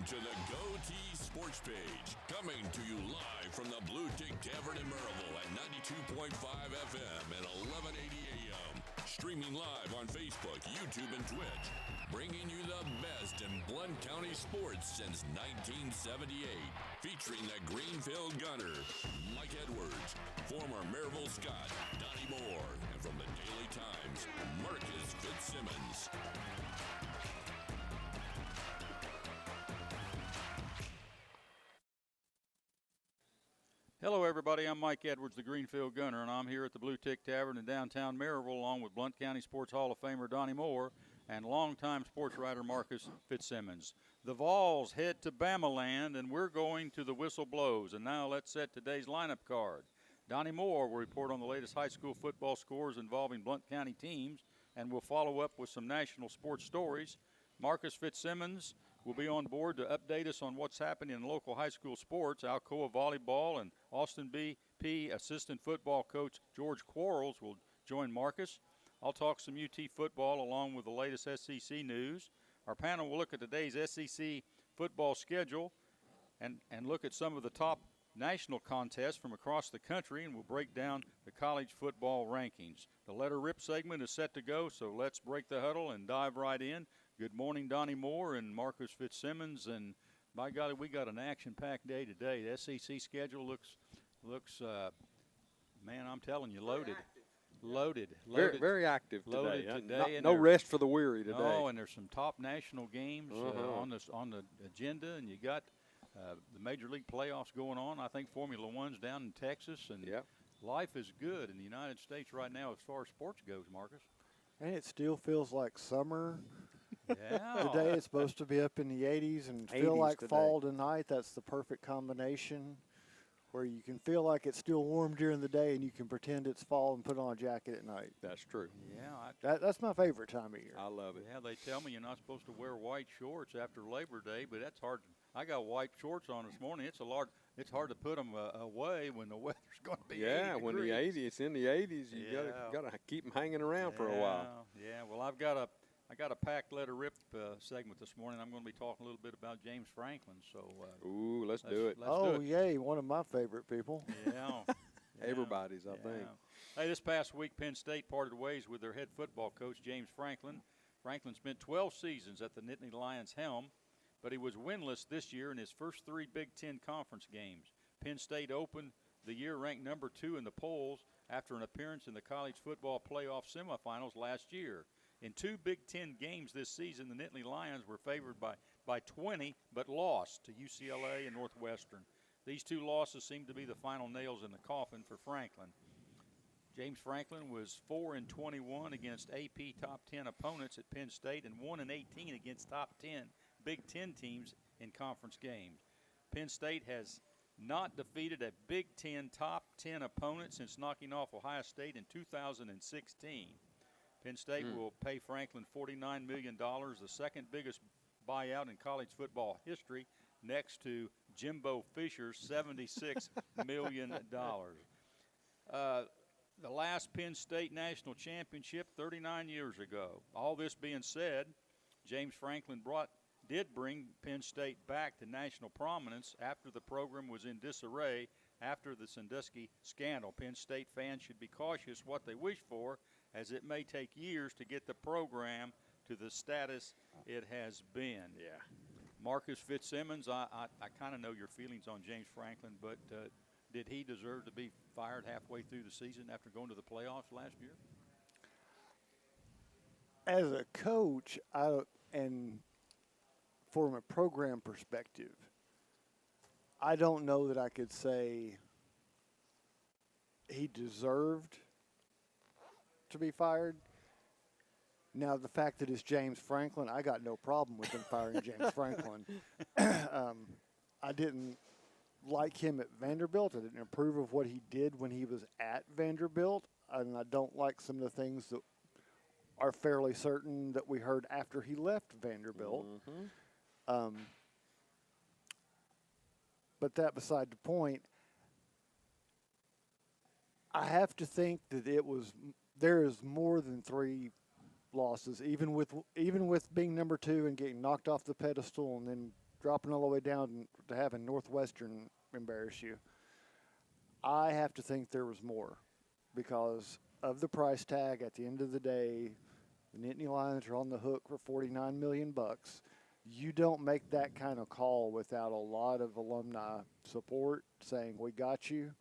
to the GoTeez Sports Page, coming to you live from the Bluetick Tavern in Maryville at 92.5 FM and 1180 AM. Streaming live on Facebook, YouTube, and Twitch. Bringing you the best in Blount County sports since 1978. Featuring the Greenfield Gunner, Mike Edwards, former Maryville Scott, Donnie Moore, and from the Daily Times, Marcus Fitzsimmons. Hello, everybody. I'm Mike Edwards, the Greenfield Gunner, and I'm here at the Bluetick Tavern in downtown Maryville along with Blount County Sports Hall of Famer Donnie Moore and longtime sports writer Marcus Fitzsimmons. The Vols head to Bamaland, and we're going to the whistle blows. And now let's set today's lineup card. Donnie Moore will report on the latest high school football scores involving Blount County teams, and we'll follow up with some national sports stories. Marcus Fitzsimmons will be on board to update us on what's happening in local high school sports. Alcoa Volleyball and Austin BP assistant football coach George Quarles will join Marcus. I'll talk some UT football along with the latest SEC news. Our panel will look at today's SEC football schedule and look at some of the top national contests from across the country, and we'll break down the college football rankings. The Letter Rip segment is set to go, so let's break the huddle and dive right in. Good morning, Donnie Moore and Marcus Fitzsimmons, and by golly, we got an action-packed day today. The SEC schedule looks, man, I'm telling you, loaded. Loaded. Very active today. Loaded today. No rest for the weary today. Oh, and there's some top national games on the agenda, and you got the Major League playoffs going on. I think Formula One's down in Texas, and life is good in the United States right now as far as sports goes, Marcus. And it still feels like summer. Yeah. Today it's supposed to be up in the 80s and feel like today. Fall tonight. That's the perfect combination where you can feel like it's still warm during the day and you can pretend it's fall and put on a jacket at night. That's true. Yeah. That's my favorite time of year. I love it. Yeah, they tell me you're not supposed to wear white shorts after Labor Day, but that's hard. I got white shorts on this morning. It's hard to put them away when the weather's going to be 80 when degrees. it's in the 80s. You gotta keep them hanging around for a while. Yeah. Well, I got a packed Letter Rip segment this morning. I'm going to be talking a little bit about James Franklin. So, let's do it. Yay! One of my favorite people. Yeah. Everybody's, I think. Hey, this past week, Penn State parted ways with their head football coach, James Franklin. Franklin spent 12 seasons at the Nittany Lions' helm, but he was winless this year in his first 3 Big Ten conference games. Penn State opened the year ranked number 2 in the polls after an appearance in the college football playoff semifinals last year. In 2 Big Ten games this season, the Nittany Lions were favored by 20, but lost to UCLA and Northwestern. These 2 losses seem to be the final nails in the coffin for Franklin. James Franklin was 4-21 against AP top 10 opponents at Penn State and 1-18 against top 10 Big Ten teams in conference games. Penn State has not defeated a Big Ten top 10 opponent since knocking off Ohio State in 2016. Penn State will pay Franklin $49 million, the second biggest buyout in college football history, next to Jimbo Fisher's $76 million. The last Penn State national championship 39 years ago. All this being said, James Franklin did bring Penn State back to national prominence after the program was in disarray after the Sandusky scandal. Penn State fans should be cautious what they wish for, as it may take years to get the program to the status it has been. Yeah. Marcus Fitzsimmons, I kind of know your feelings on James Franklin, but did he deserve to be fired halfway through the season after going to the playoffs last year? As a coach, and from a program perspective, I don't know that I could say he deserved to be fired. Now, the fact that it's James Franklin, I got no problem with them firing James Franklin. I didn't like him at Vanderbilt. I didn't approve of what he did when he was at Vanderbilt, and I don't like some of the things that are fairly certain that we heard after he left Vanderbilt. But that beside the point, I have to think that there is more than 3 losses, even with being number 2 and getting knocked off the pedestal and then dropping all the way down to having Northwestern embarrass you. I have to think there was more because of the price tag. At the end of the day, the Nittany Lions are on the hook for $49 million. You don't make that kind of call without a lot of alumni support saying, we got you.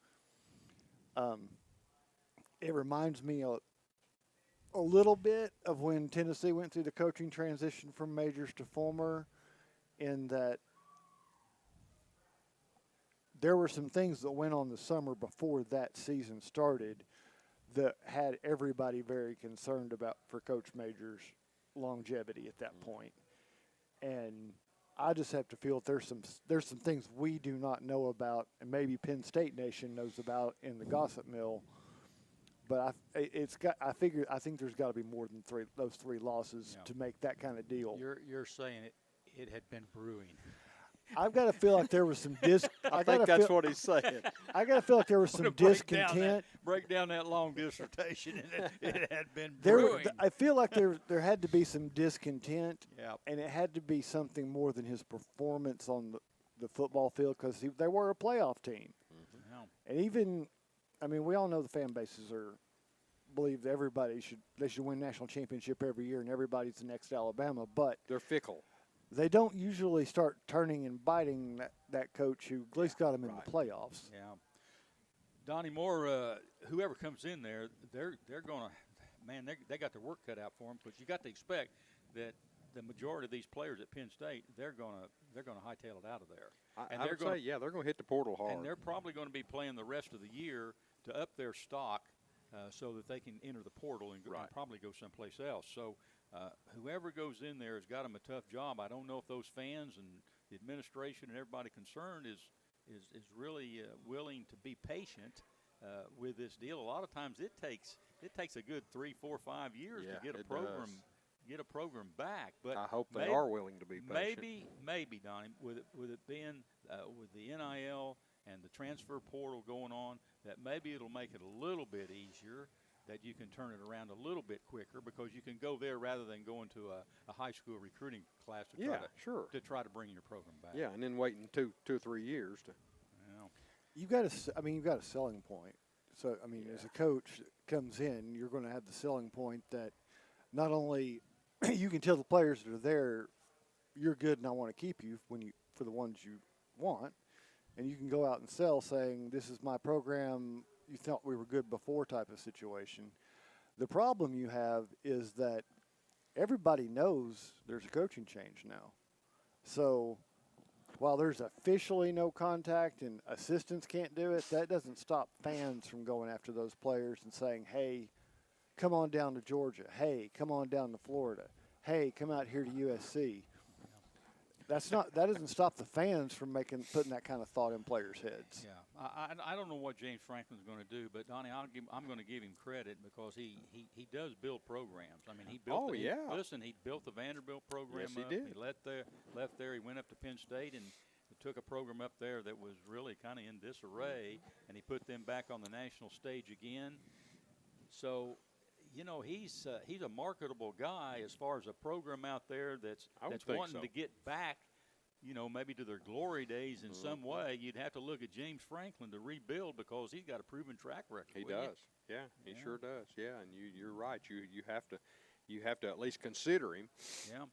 It reminds me a little bit of when Tennessee went through the coaching transition from majors to former, in that there were some things that went on the summer before that season started that had everybody very concerned about for Coach Majors' longevity at that point. And I just have to feel that there's some things we do not know about, and maybe Penn State Nation knows about in the gossip mill. But I think there's got to be more than those three losses to make that kind of deal. You're saying it had been brewing. I've got to feel like there was some I think that's what he's saying. I got to feel like there was some discontent. Break down that long dissertation, and it had been brewing. I feel like there had to be some discontent, Yep. and it had to be something more than his performance on the football field, because they were a playoff team. Mm-hmm. And even, I mean, we all know the fan bases believe that everybody should win national championship every year, and everybody's the next Alabama, but they're fickle. They don't usually start turning and biting that coach who at least got them in the playoffs. Yeah. Donnie Moore, whoever comes in there, they're going to, man, they got their work cut out for them, because you got to expect that the majority of these players at Penn State, they're going to hightail it out of there. I would say, they're going to hit the portal hard. And they're probably going to be playing the rest of the year to up their stock so that they can enter the portal and probably go someplace else. So whoever goes in there has got them a tough job. I don't know if those fans and the administration and everybody concerned is really willing to be patient with this deal. A lot of times it takes a good 3, 4, 5 years to get a program back. But I hope they are willing to be patient. Maybe Donnie, with it being with the NIL and the transfer portal going on, that maybe it'll make it a little bit easier, that you can turn it around a little bit quicker, because you can go there rather than going to a high school recruiting class to try to bring your program back. Yeah, and then waiting 2 or 3 years to. You've got a selling point. So as a coach that comes in, you're going to have the selling point that not only you can tell the players that are there, you're good and I want to keep you for the ones you want, and you can go out and sell saying, this is my program, you thought we were good before type of situation. The problem you have is that everybody knows there's a coaching change now. So while there's officially no contact and assistants can't do it, that doesn't stop fans from going after those players and saying, hey, come on down to Georgia. Hey, come on down to Florida. Hey, come out here to USC. That doesn't stop the fans from putting that kind of thought in players' heads. Yeah, I don't know what James Franklin's going to do, but Donnie, I'm going to give him credit, because he does build programs. I mean, he built. He built the Vanderbilt program. Yes, he did. He left there. He went up to Penn State and took a program up there that was really kind of in disarray, and he put them back on the national stage again. So, he's a marketable guy as far as a program out there that's wanting to get back, maybe to their glory days in some way. You'd have to look at James Franklin to rebuild, because he's got a proven track record. He does. Yeah, he sure does. Yeah, and you're right. You have to at least consider him. Yeah.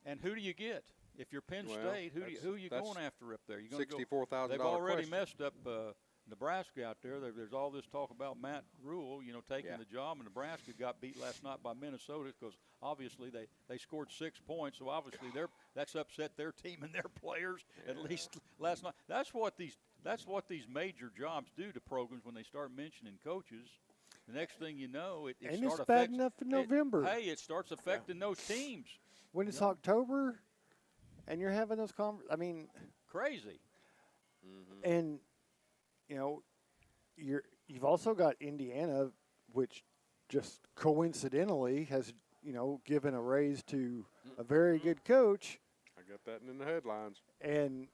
And who do you get? If you're Penn State, who are you going after up there? You're $64,000. They've already messed up Nebraska out there. There's all this talk about Matt Rule, taking the job, and Nebraska got beat last night by Minnesota, because obviously they scored 6 points. So obviously that's upset their team and their players, at least last night. That's what these major jobs do to programs when they start mentioning coaches. The next thing you know, it's bad enough in November. It starts affecting those teams. When it's October, and you're having those crazy. Mm-hmm. And you've also got Indiana, which just coincidentally has given a raise to a very good coach. I got that in the headlines. And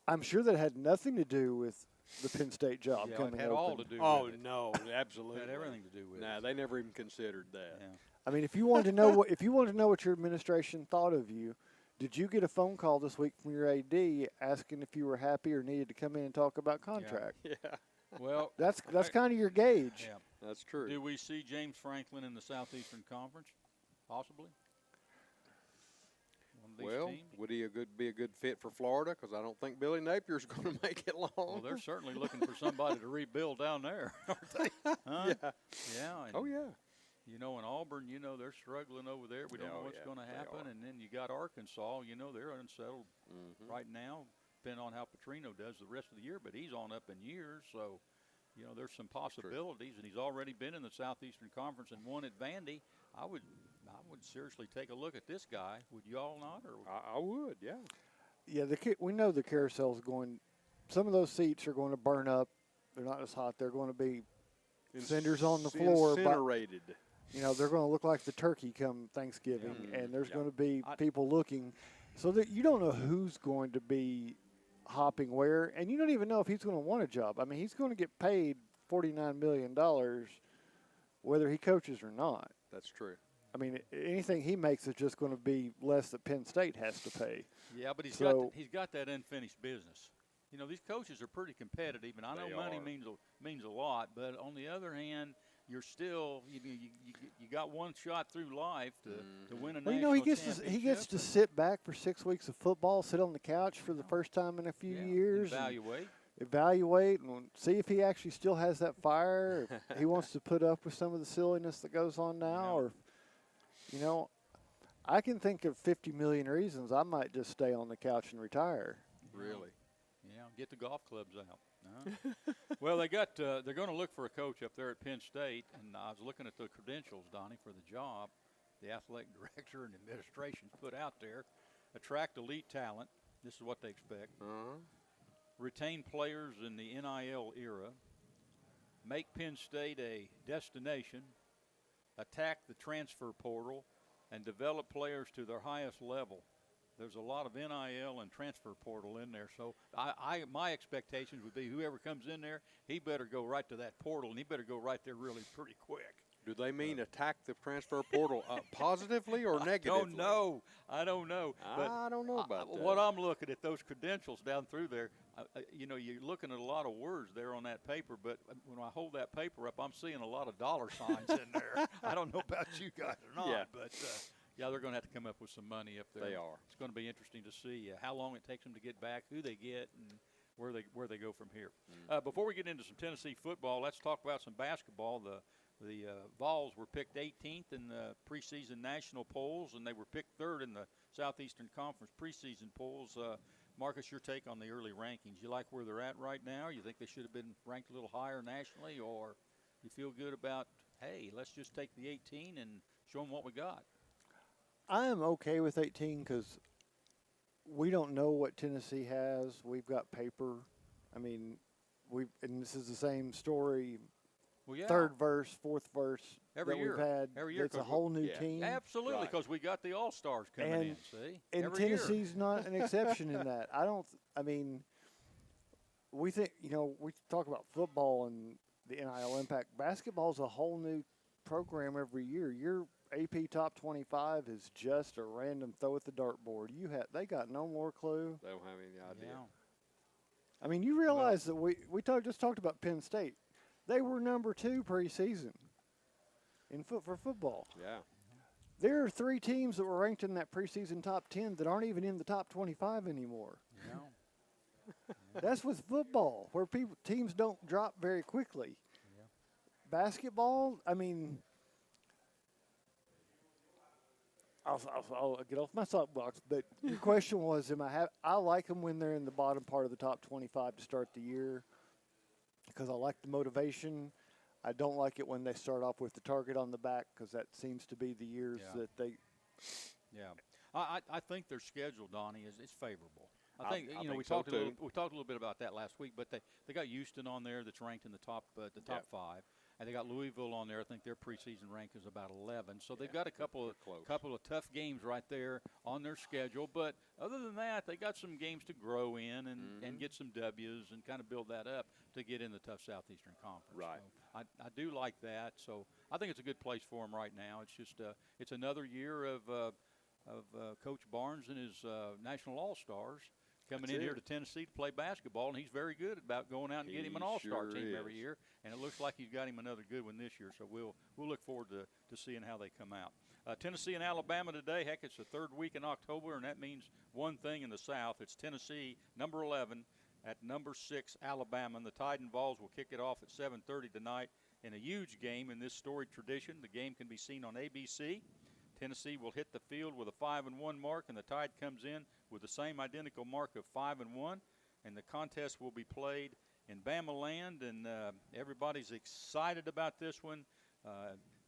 I'm sure that had nothing to do with the Penn State job coming it had open. all to do with it. Oh, no, absolutely. It had everything to do with it. Nah, they never even considered that. Yeah. I mean, if you wanted to know what your administration thought of you, Did you get a phone call this week from your AD asking if you were happy or needed to come in and talk about contract? Yeah, Well, That's kind of your gauge. yeah. that's true. Do we see James Franklin in the Southeastern Conference? Possibly. One of these Well, teams? would he be a good fit for Florida? Because I don't think Billy Napier's going to make it long. Well, they're certainly looking for somebody to rebuild down there, aren't they? Huh? Yeah. Yeah. And, Oh, yeah. you know, in Auburn, you know, they're struggling over there. We don't know what's going to they happen. are. And then you got Arkansas. You know, they're unsettled Mhm. right now, depending on how Petrino does the rest of the year. But he's on up in years, so you know there's some possibilities. And he's already been in the Southeastern Conference and won at Vandy. I would seriously take a look at this guy. Would you all not? Or I would, yeah. Yeah, we know the carousel's going. Some of those seats are going to burn up. They're not as hot. They're going to be cinders on the floor. Incinerated. You know, they're going to look like the turkey come Thanksgiving, and there's going to be people looking. So that you don't know who's going to be hopping where, and you don't even know if he's going to want a job. I mean, he's going to get paid $49 million whether he coaches or not. That's true. I mean, anything he makes is just going to be less that Penn State has to pay. yeah, but he's got that unfinished business. You know, these coaches are pretty competitive, and I know They money are. means a lot. But on the other hand, you're still you got one shot through life to win a Well, national he gets championship. to sit back for 6 weeks of football, sit on the couch for the first time in a few years, and evaluate and see if he actually still has that fire. If he wants to put up with some of the silliness that goes on now, or you know, I can think of 50 million reasons I might just stay on the couch and retire. Really. Yeah, get the golf clubs out. Well, they're going to look for a coach up there at Penn State, and I was looking at the credentials, Donnie, for the job. The athletic director and administration's put out there: attract elite talent. This is what they expect. Retain players in the NIL era. Make Penn State a destination. Attack the transfer portal, and develop players to their highest level. There's a lot of NIL and transfer portal in there, so my expectations would be whoever comes in there, he better go right to that portal, and he better go right there really pretty quick. Do they mean attack the transfer portal positively or negatively? I don't know. But I don't know about that. What I'm looking at, those credentials down through there, you know, you're looking at a lot of words there on that paper, but when I hold that paper up, I'm seeing a lot of dollar signs in there. I don't know about you guys or not, but yeah, they're going to have to come up with some money up there. They are. It's going to be interesting to see how long it takes them to get back, who they get, and where they go from here. Before we get into some Tennessee football, let's talk about some basketball. The Vols were picked 18th in the preseason national polls, and they were picked 3rd in the Southeastern Conference preseason polls. Marcus, your take on the early rankings. You like where they're at right now? You think they should have been ranked a little higher nationally, or you feel good about, hey, let's just take the 18 and show them what we got? I am okay with 18 because we don't know what Tennessee has. We've got paper. I mean, and this is the same story. Well, yeah. Third verse, fourth verse Every that year. we've had. Every year, It's a whole new team. Absolutely, because we got the All-Stars coming in, see? And Every Tennessee's not an exception in that. I mean, we think, you know, we talk about football and the NIL impact. Basketball's a whole new program every year. Your AP Top 25 is just a random throw at the dartboard. They got no more clue. They don't have any idea. I mean, you realize that we just talked about Penn State. They were number 2 preseason for football. Yeah. There are 3 teams that were ranked in that preseason top 10 that aren't even in the top 25 anymore. Yeah. That's with football, where teams don't drop very quickly. Yeah. Basketball, I mean, I'll get off my soapbox, but your question was, I like them when they're in the bottom part of the top 25 to start the year because I like the motivation. I don't like it when they start off with the target on the back because that seems to be the years that they. Yeah, I think their schedule, Donnie, is favorable. I think we so talked a little bit about that last week, but they got Houston on there that's ranked in the top 5, and they got Louisville on there. I think their preseason rank is about 11. So they've got a couple of tough games right there on their schedule. But other than that, they got some games to grow in and get some W's and kind of build that up to get in the tough Southeastern Conference. Right. So I do like that. So I think it's a good place for them right now. It's just it's another year of Coach Barnes and his National All-Stars coming That's in here it. to Tennessee to play basketball, and he's very good about going out and getting him an He All-Star sure team every is. year. And it looks like he's got him another good one this year. So we'll look forward to seeing how they come out. Tennessee and Alabama today. Heck, it's the third week in October, and that means one thing in the South. It's Tennessee, number 11, at number 6, Alabama. And the Tide and Vols will kick it off at 7:30 tonight in a huge game in this storied tradition. The game can be seen on ABC. Tennessee will hit the field with a 5-1 mark, and the Tide comes in with the same identical mark of 5-1. And the contest will be played in Bama land, and everybody's excited about this one.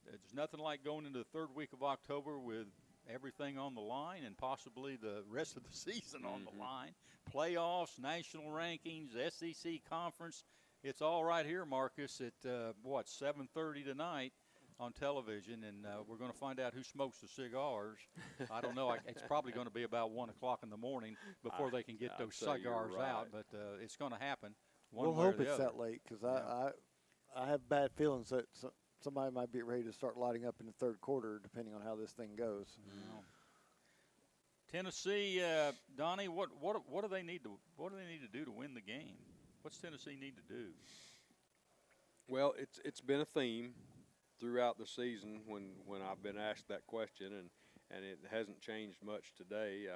There's nothing like going into the third week of October with everything on the line and possibly the rest of the season on the line. Playoffs, national rankings, SEC conference. It's all right here, Marcus, at, 7:30 tonight on television, and we're going to find out who smokes the cigars. I don't know. It's probably going to be about 1 o'clock in the morning before they can get those cigars out, but it's going to happen one We'll way or hope the it's other. that late because I have bad feelings that somebody might be ready to start lighting up in the third quarter, depending on how this thing goes. Tennessee, Donnie, what do they need to do to win the game? What's Tennessee need to do? Well, it's been a theme throughout the season when I've been asked that question, and it hasn't changed much today.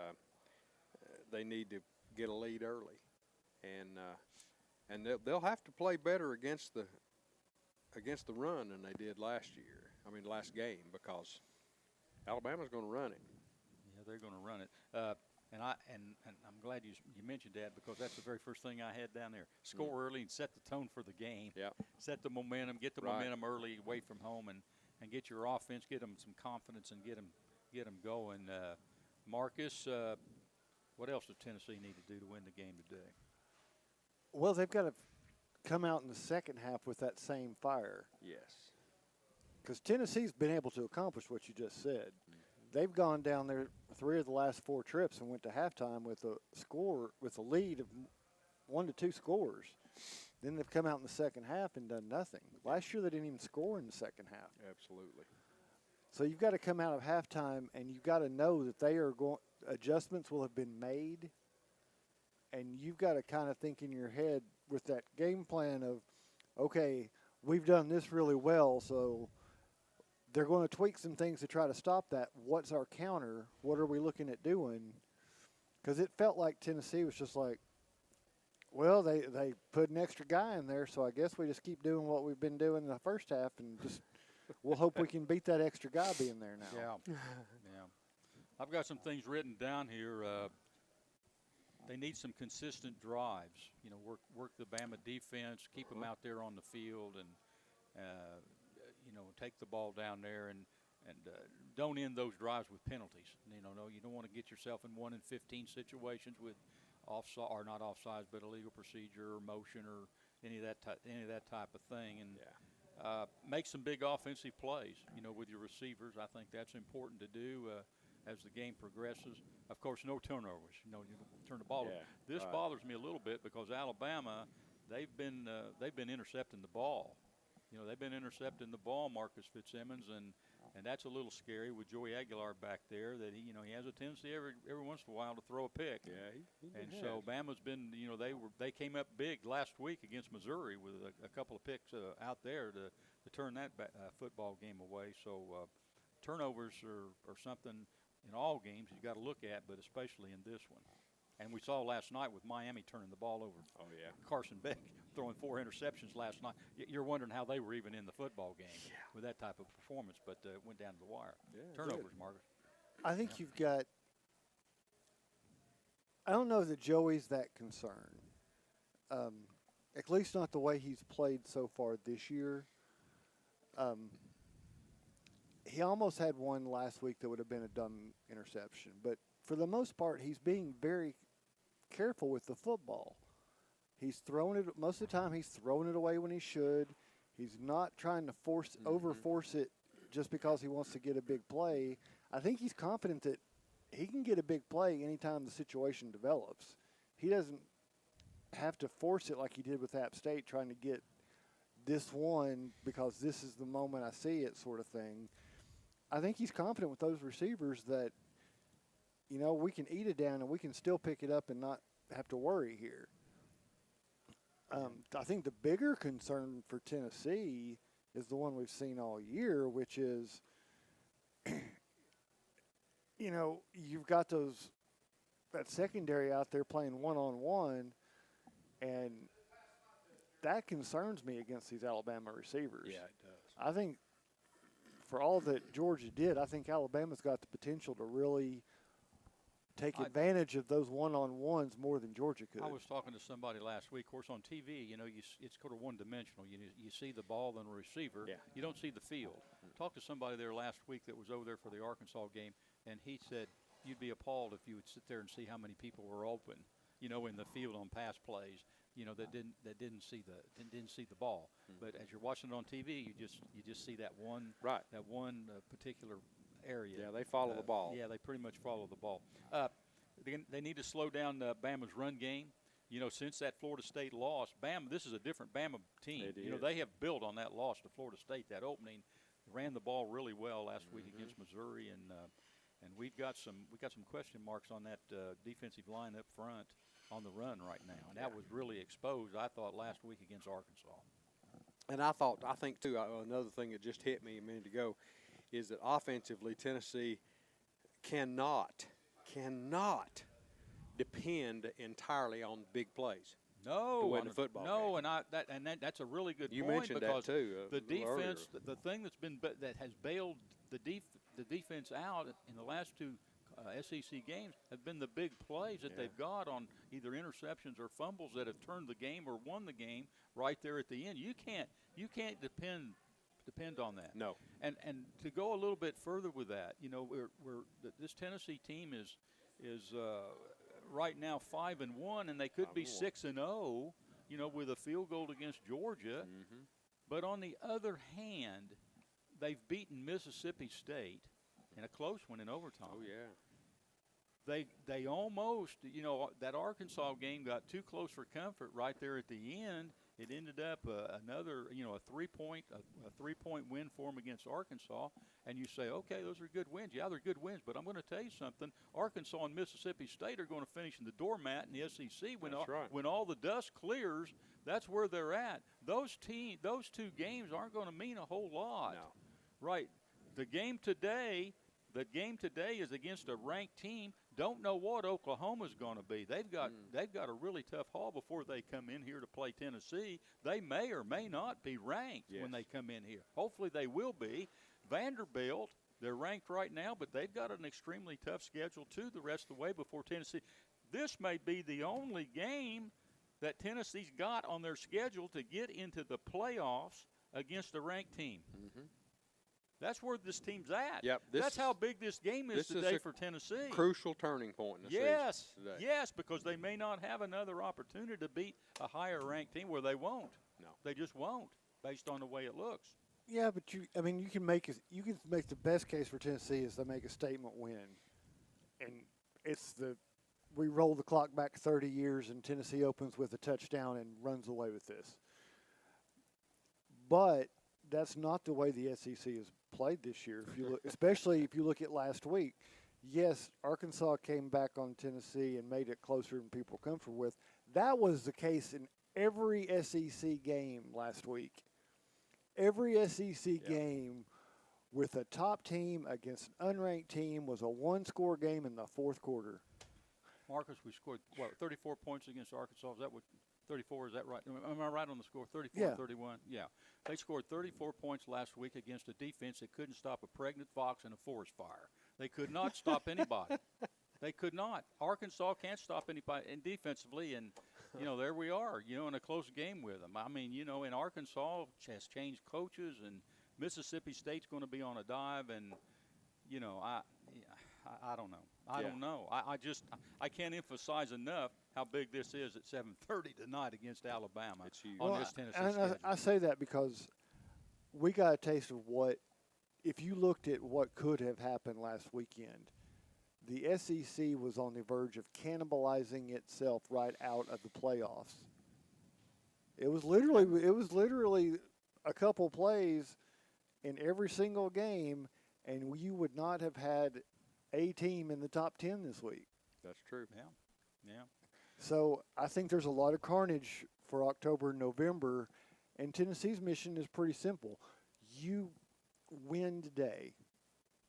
They need to get a lead early, and they'll have to play better against the run than they did last game, because Alabama's going to run it. Yeah, they're going to run it. And I'm glad you mentioned that, because that's the very first thing I had down there. Score early and set the tone for the game. Yeah. Set the momentum, get the momentum early away from home, and get your offense, get them some confidence, and get them going. Marcus, what else does Tennessee need to do to win the game today? Well, they've got to come out in the second half with that same fire. Yes. Because Tennessee's been able to accomplish what you just said. They've gone down there 3 of the last 4 trips and went to halftime with a lead of 1 to 2 scores. Then they've come out in the second half and done nothing. Last year they didn't even score in the second half. Absolutely. So you've got to come out of halftime and you've got to know that adjustments will have been made, and you've got to kind of think in your head with that game plan of, okay, we've done this really well, so they're going to tweak some things to try to stop that. What's our counter? What are we looking at doing? Because it felt like Tennessee was just like, well, they put an extra guy in there, so I guess we just keep doing what we've been doing in the first half, and just we'll hope we can beat that extra guy being there now. Yeah. Yeah. I've got some things written down here. They need some consistent drives. Work the Bama defense, keep them out there on the field, and take the ball down there, and don't end those drives with penalties. You don't want to get yourself in 1 in 15 situations with offside, or not offsides, but illegal procedure or motion or any of that type of thing. And make some big offensive plays, with your receivers. I think that's important to do as the game progresses. Of course, no turnovers. You turn the ball over. This bothers me a little bit because Alabama, they've been intercepting the ball. They've been intercepting the ball, Marcus Fitzsimmons, and that's a little scary with Joey Aguilar back there, that he has a tendency every once in a while to throw a pick. Yeah, he so Bama's been, they came up big last week against Missouri with a couple of picks out there to turn that football game away. So turnovers are something in all games you got to look at, but especially in this one. And we saw last night with Miami turning the ball over. Oh, yeah. Carson Beck throwing 4 interceptions last night. You're wondering how they were even in the football game with that type of performance, but it went down to the wire. Yeah, turnovers, Marcus. I think you've got – I don't know that Joey's that concerned, at least not the way he's played so far this year. He almost had one last week that would have been a dumb interception, but for the most part, he's being very careful with the football. He's throwing it most of the time. He's throwing it away when he should. He's not trying to overforce it just because he wants to get a big play. I think he's confident that he can get a big play anytime the situation develops. He doesn't have to force it like he did with App State, trying to get this one because this is the moment I see it sort of thing. I think he's confident with those receivers that you know, we can eat it down and we can still pick it up and not have to worry here. I think the bigger concern for Tennessee is the one we've seen all year, which is, you know, you've got that secondary out there playing one-on-one, and that concerns me against these Alabama receivers. Yeah, it does. I think for all that Georgia did, I think Alabama's got the potential to really take advantage of those one-on-ones more than Georgia could. I was talking to somebody last week. Of course, on TV, you know, it's sort of one-dimensional. You see the ball and the receiver. Yeah. You don't see the field. Talked to somebody there last week that was over there for the Arkansas game, and he said you'd be appalled if you would sit there and see how many people were open, you know, in the field on pass plays, you know, that didn't see the ball. But as you're watching it on TV, you just see that one particular area. Yeah, they follow the ball. Yeah, they pretty much follow the ball. They need to slow down Bama's run game. You know, since that Florida State loss, Bama, this is a different Bama team. You know, they have built on that loss to Florida State. That opening, ran the ball really well last week against Missouri, and we've got some question marks on that defensive line up front on the run right now, and that was really exposed, I thought, last week against Arkansas. And I think too, another thing that just hit me a minute ago is that offensively Tennessee cannot depend entirely on big plays. No, to win the football game. And that's a really good you point. mentioned because that too. The defense, the thing that has bailed the defense out in the last two SEC games have been the big plays that they've got on either interceptions or fumbles that have turned the game or won the game right there at the end. You can't depend on that. No. And to go a little bit further with that, you know, this Tennessee team is right now 5-1, and they could be 6-0, you know, with a field goal against Georgia. But on the other hand, they've beaten Mississippi State in a close one in overtime. Oh yeah. They almost, you know, that Arkansas game got too close for comfort right there at the end. It ended up another, you know, a three-point win for them against Arkansas. And you say, okay, those are good wins. Yeah, they're good wins. But I'm going to tell you something. Arkansas and Mississippi State are going to finish in the doormat in the SEC when all the dust clears. That's where they're at. Those two games aren't going to mean a whole lot. No. Right. The game today is against a ranked team. Don't know what Oklahoma's going to be. They've got a really tough haul before they come in here to play Tennessee. They may or may not be ranked when they come in here. Hopefully they will be. Vanderbilt, they're ranked right now, but they've got an extremely tough schedule too the rest of the way before Tennessee. This may be the only game that Tennessee's got on their schedule to get into the playoffs against a ranked team. That's where this team's at. Yep, that's how big this game is today for Tennessee. Crucial turning point in the season today. Yes, because they may not have another opportunity to beat a higher-ranked team where they won't. No, they just won't, based on the way it looks. Yeah, but you can make the best case for Tennessee is they make a statement win, and we roll the clock back 30 years and Tennessee opens with a touchdown and runs away with this. But that's not the way the SEC has played this year. Especially if you look at last week. Yes, Arkansas came back on Tennessee and made it closer than people were comfortable with. That was the case in every SEC game last week. Every SEC game with a top team against an unranked team was a one-score game in the fourth quarter. Marcus, we scored, 34 points against Arkansas? Is that what? 34, is that right? Am I right on the score? 34, 31? Yeah. They scored 34 points last week against a defense that couldn't stop a pregnant fox in a forest fire. They could not stop anybody. They could not. Arkansas can't stop anybody and defensively, and, you know, there we are, you know, in a close game with them. I mean, you know, in Arkansas has changed coaches, and Mississippi State's going to be on a dive, and, you know, I don't know. I don't know. I can't emphasize enough how big this is at 7:30 tonight against Alabama. It's huge. On this Tennessee and schedule. I say that because we got a taste of what, if you looked at what could have happened last weekend, the SEC was on the verge of cannibalizing itself right out of the playoffs. It was literally a couple plays in every single game, and you would not have had a team in the top 10 this week. That's true. Yeah. So I think there's a lot of carnage for October and November, and Tennessee's mission is pretty simple. You win today,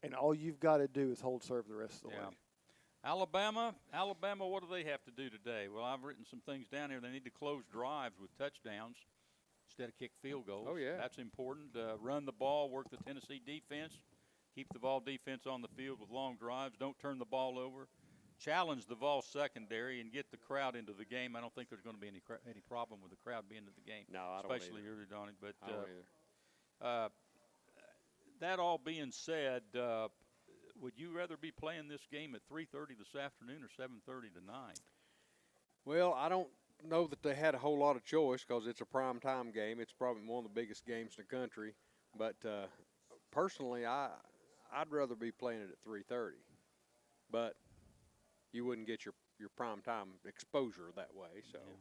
and all you've got to do is hold serve the rest of the way. Alabama, what do they have to do today? Well, I've written some things down here. They need to close drives with touchdowns instead of kick field goals. Oh, yeah. That's important. Run the ball, work the Tennessee defense, keep the Vol defense on the field with long drives. Don't turn the ball over. Challenge the Vol secondary and get the crowd into the game. I don't think there's going to be any problem with the crowd being in the game. No, I don't especially either. early, Donnie. But I don't either. that all being said, would you rather be playing this game at 3:30 this afternoon or 7:30 tonight? Well, I don't know that they had a whole lot of choice because it's a prime-time game. It's probably one of the biggest games in the country. But personally, I'd rather be playing it at 3:30. But you wouldn't get your prime-time exposure that way. So. Yeah.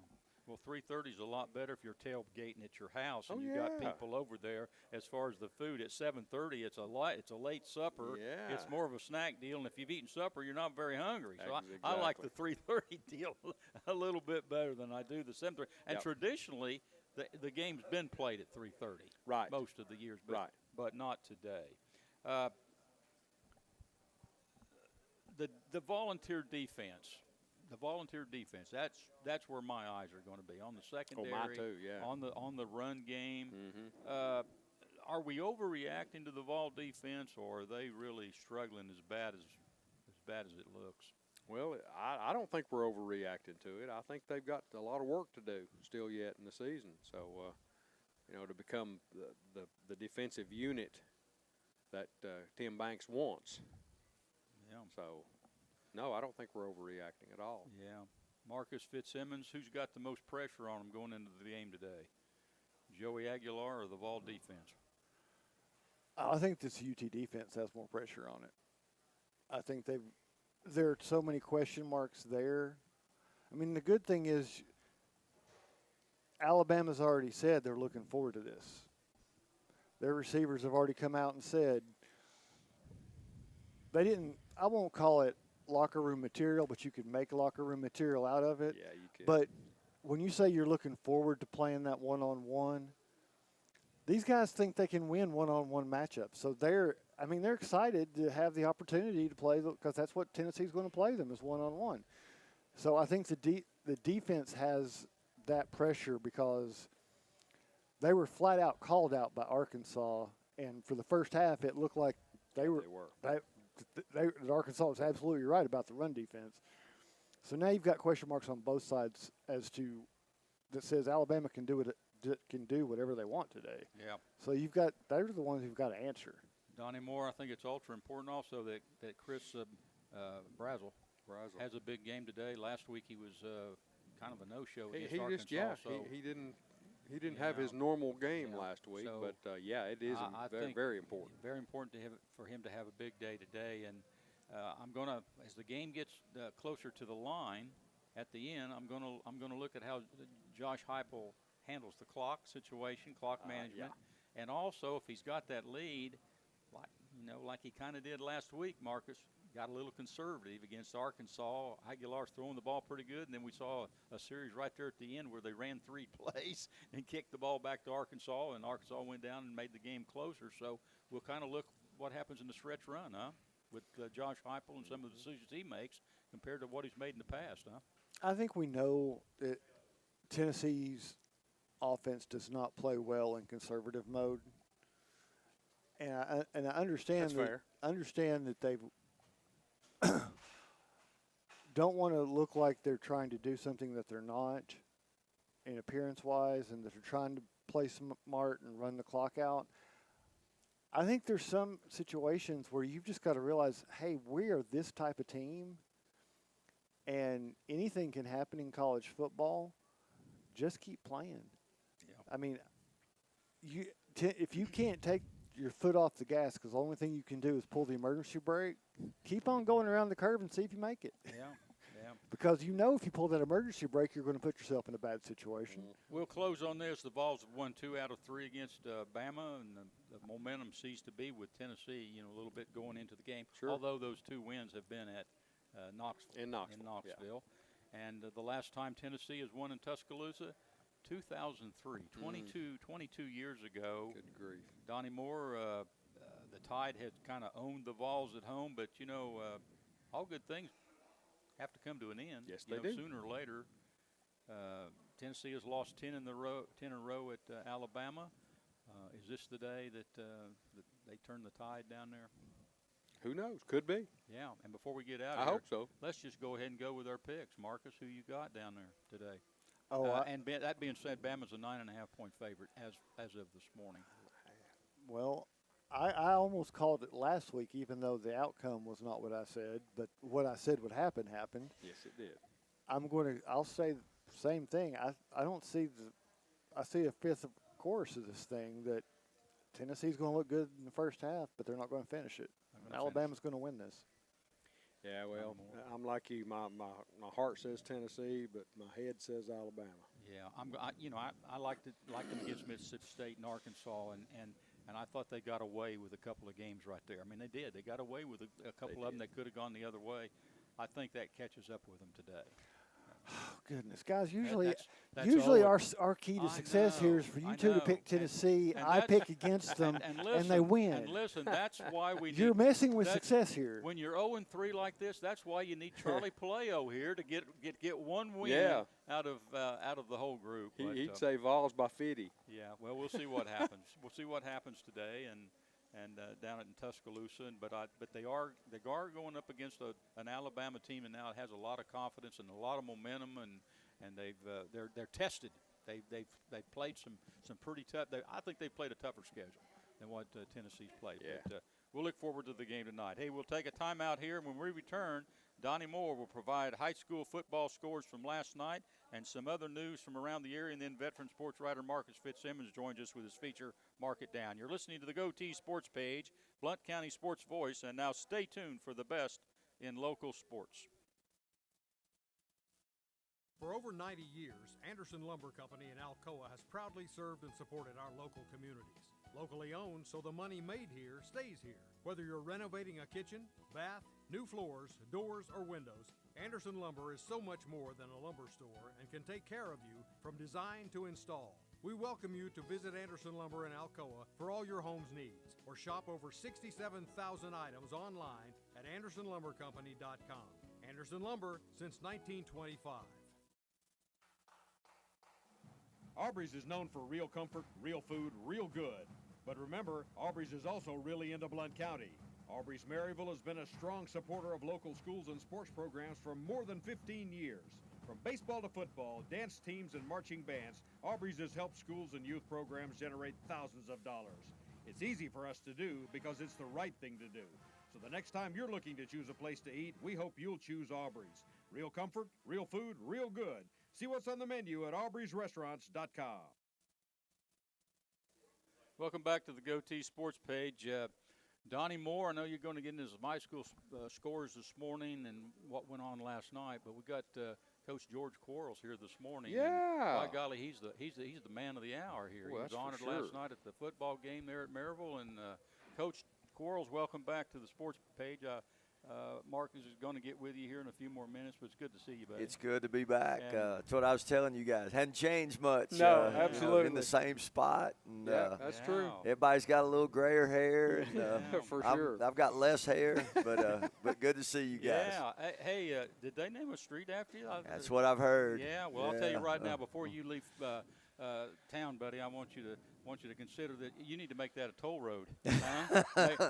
Well, 3:30 is a lot better if you're tailgating at your house and Oh, you got yeah. people over there. As far as the food, at 7:30, it's a late supper. Yeah. It's more of a snack deal, and if you've eaten supper, you're not very hungry. So Exactly. I like the 3:30 deal a little bit better than I do the 7:30. And Yep. traditionally, the game's been played at 3:30. Right. Most of the years, but not today. The volunteer defense. The volunteer defense, that's where my eyes are going to be, on the secondary, mine too, yeah. on the run game. Mm-hmm. Are we overreacting to the Vol defense, or are they really struggling as bad as it looks? Well, I don't think we're overreacting to it. I think they've got a lot of work to do still yet in the season. So, to become the defensive unit that Tim Banks wants. Yeah. So, no, I don't think we're overreacting at all. Yeah. Marcus Fitzsimmons, who's got the most pressure on him going into the game today? Joey Aguilar or the Vol defense? I think this UT defense has more pressure on it. I think there are so many question marks there. I mean, the good thing is Alabama's already said they're looking forward to this. Their receivers have already come out and said they didn't – I won't call it locker room material, but you could make locker room material out of it. Yeah, you could. But when you say you're looking forward to playing that one-on-one, these guys think they can win one-on-one matchups. So they're excited to have the opportunity to play because that's what Tennessee's going to play them is one-on-one. So I think the defense has that pressure because they were flat out called out by Arkansas, and for the first half it looked like they were. Arkansas was absolutely right about the run defense. So now you've got question marks on both sides as to that says Alabama can do whatever they want today. Yeah. So they're the ones who've got to answer. Donnie Moore, I think it's ultra important also that Chris Brazel has a big game today. Last week he was kind of a no-show against Arkansas. He didn't have his normal game last week, so but it is very, very important. Very important for him to have a big day today. And I'm going to, as the game gets closer to the line at the end, I'm going to look at how Josh Heupel handles the clock situation, clock management, and also if he's got that lead, like he kind of did last week, Marcus. Got a little conservative against Arkansas. Aguilar's throwing the ball pretty good, and then we saw a series right there at the end where they ran 3 plays and kicked the ball back to Arkansas, and Arkansas went down and made the game closer. So we'll kind of look what happens in the stretch run, with Josh Heupel and some of the decisions he makes compared to what he's made in the past, I think we know that Tennessee's offense does not play well in conservative mode, and I understand that they've don't want to look like they're trying to do something that they're not in appearance-wise, and that they're trying to play smart and run the clock out. I think there's some situations where you've just got to realize, hey, we are this type of team, and anything can happen in college football. Just keep playing. Yeah. I mean, if you can't take your foot off the gas because the only thing you can do is pull the emergency brake, keep on going around the curve and see if you make it. Yeah. Because if you pull that emergency brake, you're going to put yourself in a bad situation. We'll close on this. The Vols have won 2 out of 3 against Bama, and momentum seems to be with Tennessee, a little bit going into the game. Sure. Although those 2 wins have been at Knoxville. In Knoxville. Yeah. And the last time Tennessee has won in Tuscaloosa, 2003, 22 years ago. Good grief. Donnie Moore, the Tide had kind of owned the Vols at home, but, all good things have to come to an end. Yes, they do. Sooner or later. Tennessee has lost 10 in a row at Alabama. Is this the day that they turn the tide down there? Who knows? Could be. Yeah, and before we get out of I here, hope so. let's just go ahead and go with our picks. Marcus, who you got down there today? That being said, Bama's a 9.5-point favorite as of this morning. Well, I almost called it last week, even though the outcome was not what I said. But what I said would happen happened. Yes, it did. I'll say the same thing. I don't see I see a fifth course of this thing that Tennessee's going to look good in the first half, but they're not going to finish it. Alabama's going to win this. Yeah, well, I'm like you. My heart says Tennessee, but my head says Alabama. Yeah, I like them against Mississippi State and Arkansas, and I thought they got away with a couple of games right there. I mean, they did. They got away with a couple of them that could have gone the other way. I think that catches up with them today. Oh, goodness, guys! Usually, that's our key to success here is for you two to pick Tennessee. And I pick against them, and they win. And listen, that's why we. You're messing with success here. When you're 0-3 like this, that's why you need Charlie Paleo here to get one win out of the whole group. He'd say Vols by 50. Yeah, well, we'll see what happens. We'll see what happens today, and down in Tuscaloosa, but they are going up against an Alabama team, and now it has a lot of confidence and a lot of momentum, and they're tested. They've played some pretty tough. I think they played a tougher schedule than what Tennessee's played. Yeah. But we'll look forward to the game tonight. Hey, we'll take a timeout here, and when we return, Donnie Moore will provide high school football scores from last night and some other news from around the area, and then veteran sports writer Marcus Fitzsimmons joins us with his feature, Mark It Down. You're listening to the GoTeez Sports Page, Blount County Sports Voice, and now stay tuned for the best in local sports. For over 90 years, Anderson Lumber Company in Alcoa has proudly served and supported our local communities. Locally owned, so the money made here stays here. Whether you're renovating a kitchen, bath, new floors, doors, or windows, Anderson Lumber is so much more than a lumber store and can take care of you from design to install. We welcome you to visit Anderson Lumber in Alcoa for all your home's needs, or shop over 67,000 items online at AndersonLumberCompany.com. Anderson Lumber since 1925. Aubrey's is known for real comfort, real food, real good. But remember, Aubrey's is also really into Blount County. Aubrey's Maryville has been a strong supporter of local schools and sports programs for more than 15 years. From baseball to football, dance teams, and marching bands, Aubrey's has helped schools and youth programs generate thousands of dollars. It's easy for us to do because it's the right thing to do. So the next time you're looking to choose a place to eat, we hope you'll choose Aubrey's. Real comfort, real food, real good. See what's on the menu at aubreysrestaurants.com. Welcome back to the GoTeez Sports Page. Donnie Moore, I know you're going to get into some high school scores this morning and what went on last night, but we got Coach George Quarles here this morning. Yeah. And by golly, he's the man of the hour here. Well, he was honored last night at the football game there at Maryville. And Coach Quarles, welcome back to the Sports Page. Marcus is going to get with you here in a few more minutes, but it's good to see you, buddy. It's good to be back. That's what I was telling you guys. Hadn't changed much. No, absolutely. In the same spot. And, that's true. Everybody's got a little grayer hair. And, for sure. I've got less hair, but good to see you guys. Yeah. Hey, did they name a street after you? That's what I've heard. Yeah. Well, I'll tell you right now, before you leave town, buddy, I want you to consider that you need to make that a toll road. Huh?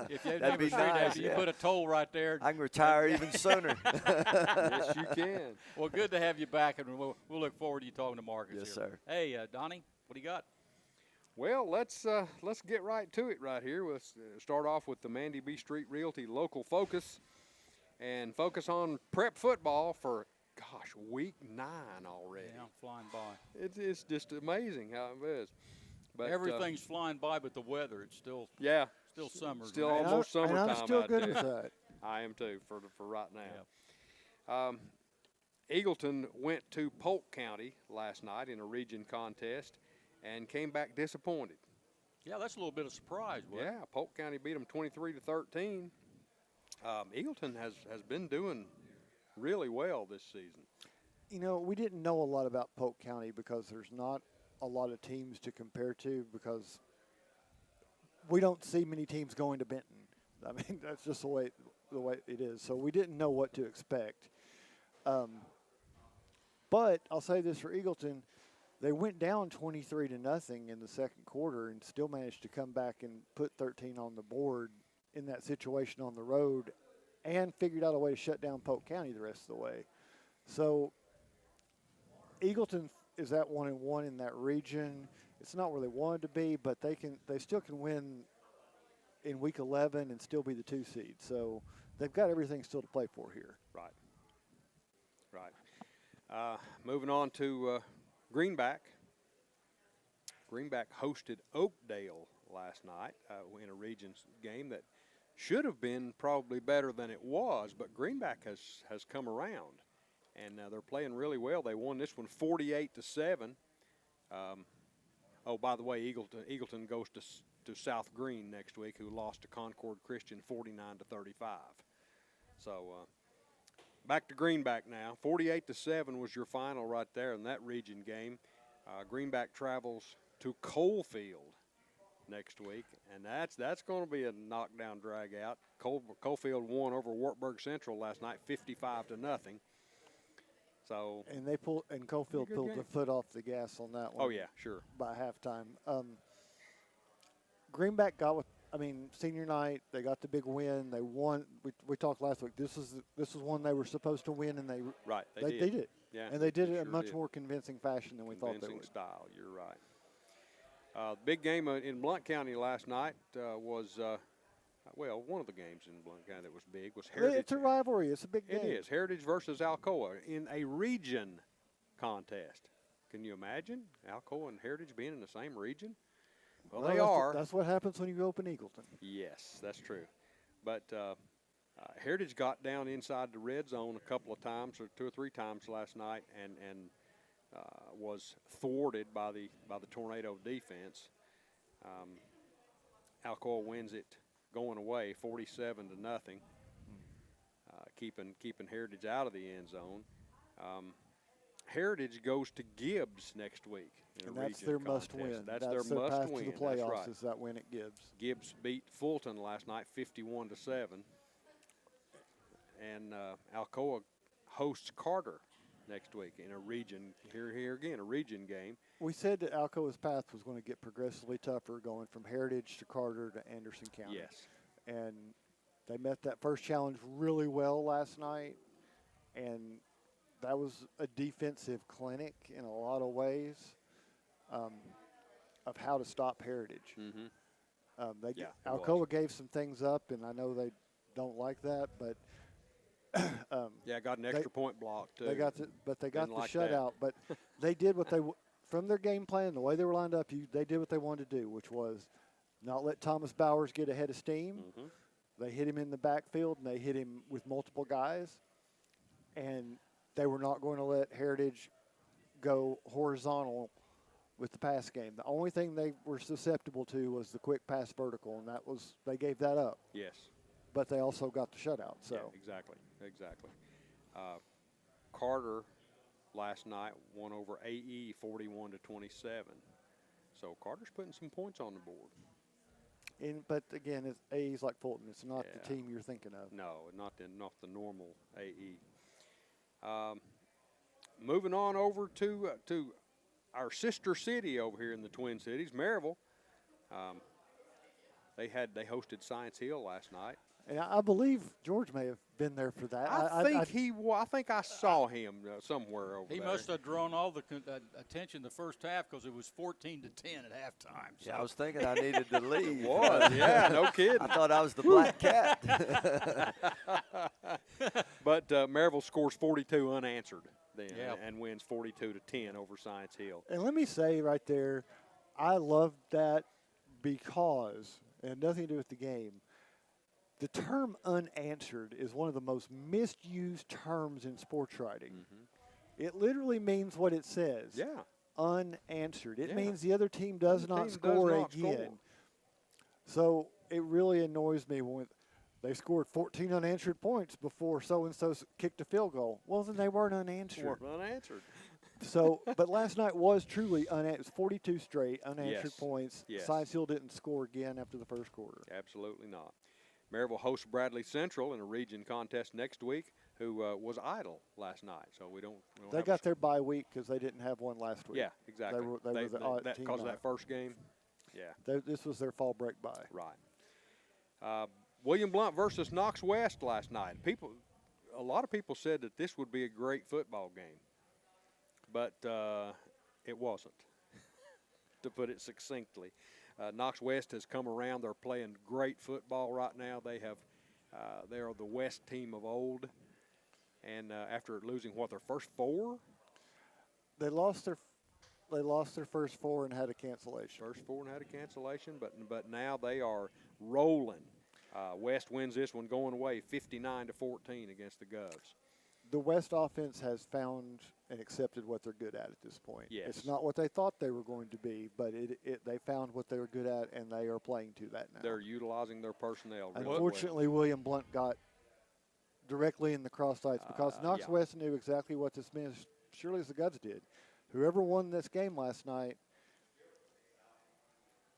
If you That'd be nice, you put a toll right there. I can retire even sooner. Yes, you can. Well, good to have you back, and we'll look forward to you talking to Marcus. Yes, here. sir. Hey, Donnie, what do you got? Well, let's get right to it right here. Let's start off with the Mandy B Street Realty local focus, and focus on prep football for, gosh, week 9 already. Yeah, I'm flying by. It's just amazing how it is. But everything's flying by, but the weather, it's still summer. Still man. almost summertime. And I'm still out good there. with that. I am too for right now. Eagleton went to Polk County last night in a region contest and came back disappointed. Yeah, that's a little bit of surprise, wasn't it? Yeah, Polk County beat them 23-13. Eagleton has been doing really well this season. You know, we didn't know a lot about Polk County because there's not a lot of teams to compare to because we don't see many teams going to Benton. I mean, that's just the way it is. So we didn't know what to expect. But I'll say this for Eagleton, they went down 23-0 in the second quarter and still managed to come back and put 13 on the board in that situation on the road and figured out a way to shut down Polk County the rest of the way. So Eagleton is at 1-1 in that region. It's not where they wanted to be, but they still can win in week 11 and still be the 2 seed. So they've got everything still to play for here. Right. Moving on to Greenback. Greenback hosted Oakdale last night in a region game that should have been probably better than it was, but Greenback has come around, and they're playing really well. They won this one 48-7. Oh, by the way, Eagleton goes to South Green next week, who lost to Concord Christian 49-35. So back to Greenback now. 48-7 was your final right there in that region game. Greenback travels to Coalfield next week, and that's going to be a knockdown drag out. Coalfield won over Wartburg Central last night 55-0. So and Coalfield pulled the foot off the gas on that one. Oh yeah, sure. By halftime. Greenback senior night, they got the big win. They won. We talked last week. This is one they were supposed to win, and they did it. Yeah, and they did it in a much more convincing fashion than we thought they would. Style. You're right. Big game in Blount County last night was one of the games in Blount County that was big was Heritage. It's a rivalry. It's a big game. It is. Heritage versus Alcoa in a region contest. Can you imagine Alcoa and Heritage being in the same region? Well, they are. That's what happens when you open Eagleton. Yes, that's true. But Heritage got down inside the red zone a couple of times, or 2 or 3 times last night, and was thwarted by the Tornado defense. Alcoa wins it going away 47-0, keeping Heritage out of the end zone. Heritage goes to Gibbs next week. And that's their must-win. That's their must-win. To the playoffs. That's right. Is that win at Gibbs? Gibbs beat Fulton last night 51-7. And Alcoa hosts Carter next week in a region, here again, a region game. We said that Alcoa's path was going to get progressively tougher going from Heritage to Carter to Anderson County. Yes. And they met that first challenge really well last night. And that was a defensive clinic in a lot of ways of how to stop Heritage. Mm-hmm. Alcoa gave some things up, and I know they don't like that, but got an extra point block too. They got the like shutout, but they did what they from their game plan, the way they were lined up. They did what they wanted to do, which was not let Thomas Bowers get ahead of steam. Mm-hmm. They hit him in the backfield, and they hit him with multiple guys, and they were not going to let Heritage go horizontal with the pass game. The only thing they were susceptible to was the quick pass vertical, and they gave that up. Yes. But they also got the shutout. So yeah, exactly. Carter last night won over AE 41-27. So Carter's putting some points on the board. But again, AE's like Fulton. It's not the team you're thinking of. No, not the normal AE. Moving on over to our sister city over here in the Twin Cities, Maryville. They hosted Science Hill last night. And I believe George may have been there for that. I think I saw him somewhere over there. He must have drawn all the attention the first half because it was 14-10 at halftime. So. Yeah, I was thinking I needed to leave. It was, yeah, no kidding. I thought I was the black cat. But Maryville scores 42 unanswered then and wins 42-10 over Science Hill. And let me say right there, I love that because it had nothing to do with the game. The term unanswered is one of the most misused terms in sports writing. Mm-hmm. It literally means what it says. Yeah. Unanswered. It means the other team does not score again. So it really annoys me when they scored 14 unanswered points before so-and-so kicked a field goal. Well, then they weren't unanswered. Weren't unanswered. So, but last night was truly unanswered. 42 straight unanswered Yes. points. Yes. Science Hill didn't score again after the first quarter. Absolutely not. Maryville hosts Bradley Central in a region contest next week, who was idle last night. So we don't They got their bye week because they didn't have one last week. Yeah, exactly. They were the odd team because of out. that first game. Yeah. This was their fall break bye. Right. William Blount versus Knox West last night. A lot of people said that this would be a great football game, but it wasn't, to put it succinctly. Knox West has come around. They're playing great football right now. They are the West team of old, and after losing their first four. They lost their first four and had a cancellation. First four and had a cancellation, but now they are rolling. West wins this one going away 59-14 against the Govs. The West offense has found and accepted what they're good at this point. Yes. It's not what they thought they were going to be, but they found what they were good at, and they are playing to that now. They're utilizing their personnel really well. Unfortunately, William Blount got directly in the cross sights because Knox yeah. West knew exactly what this meant, surely as the Govs did. Whoever won this game last night,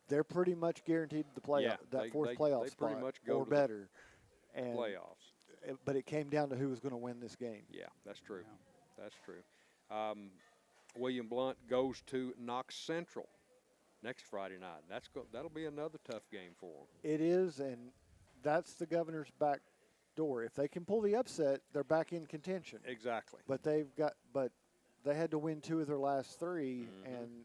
they're pretty much guaranteed the playoff, fourth playoff they spot pretty much go or to better. And playoffs. But it came down to who was going to win this game. Yeah, that's true. Yeah. That's true. William Blount goes to Knox Central next Friday night. That'll be another tough game for them. It is, and that's the Governor's back door. If they can pull the upset, they're back in contention. Exactly. But they had to win 2 of their last 3, and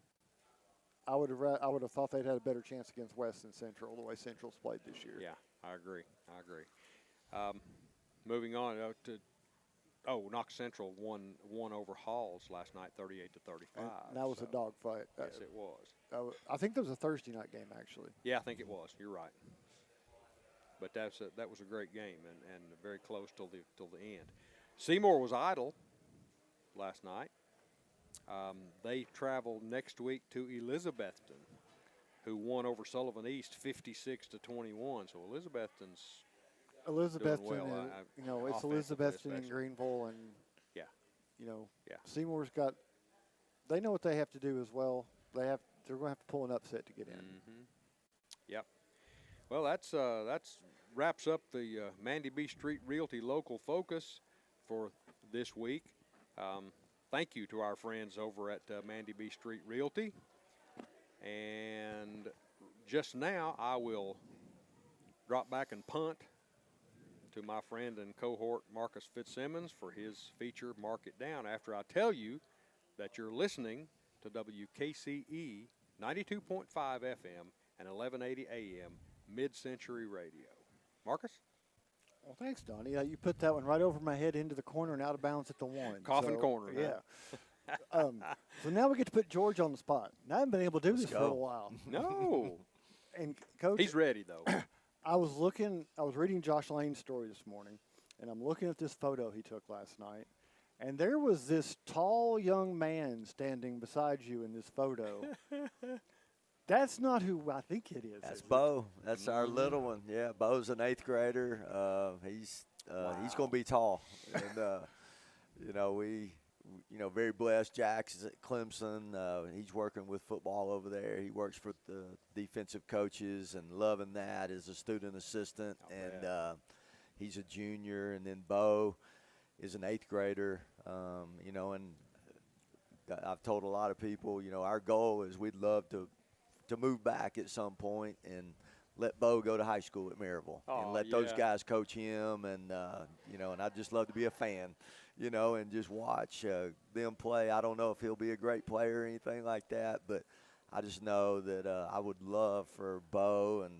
I would have thought they'd had a better chance against West than Central, the way Central's played this year. Yeah, I agree. Moving on Knox Central won over Halls last night, 38-35. And that was a dogfight. Yes, it was. I think that was a Thursday night game, actually. Yeah, I think it was. You're right. But that was a great game and very close till the end. Seymour was idle last night. They travel next week to Elizabethton, who won over Sullivan East 56-21. So Elizabethton, well, it's Elizabethton and Greenville, and Seymour's got. They know what they have to do as well. They're going to have to pull an upset to get in. Mm-hmm. Yep. Well, that's wraps up the Mandy B Street Realty Local Focus for this week. Thank you to our friends over at Mandy B Street Realty. And just now, I will drop back and punt to my friend and cohort Marcus Fitzsimmons for his feature, Mark It Down, after I tell you that you're listening to WKCE 92.5 FM and 1180 AM Mid-Century Radio. Marcus? Well, thanks, Donnie. You put that one right over my head into the corner and out of bounds at the 1. Coffin corner. Yeah. So now we get to put George on the spot. And I haven't been able to do this for a while. No. And, Coach. He's ready, though. I was reading Josh Lane's story this morning, and I'm looking at this photo he took last night. And there was this tall young man standing beside you in this photo. That's not who I think it is. That's Bo. That's our little one. Yeah, Bo's an 8th grader. He's going to be tall. And, we very blessed. Jack's at Clemson. He's working with football over there. He works for the defensive coaches and loving that as a student assistant. And he's a junior. And then Bo is an 8th grader. And I've told a lot of people, our goal is we'd love to move back at some point and let Bo go to high school at Maryville and let those guys coach him. And, and I'd just love to be a fan, and just watch them play. I don't know if he'll be a great player or anything like that, but I just know that I would love for Bo and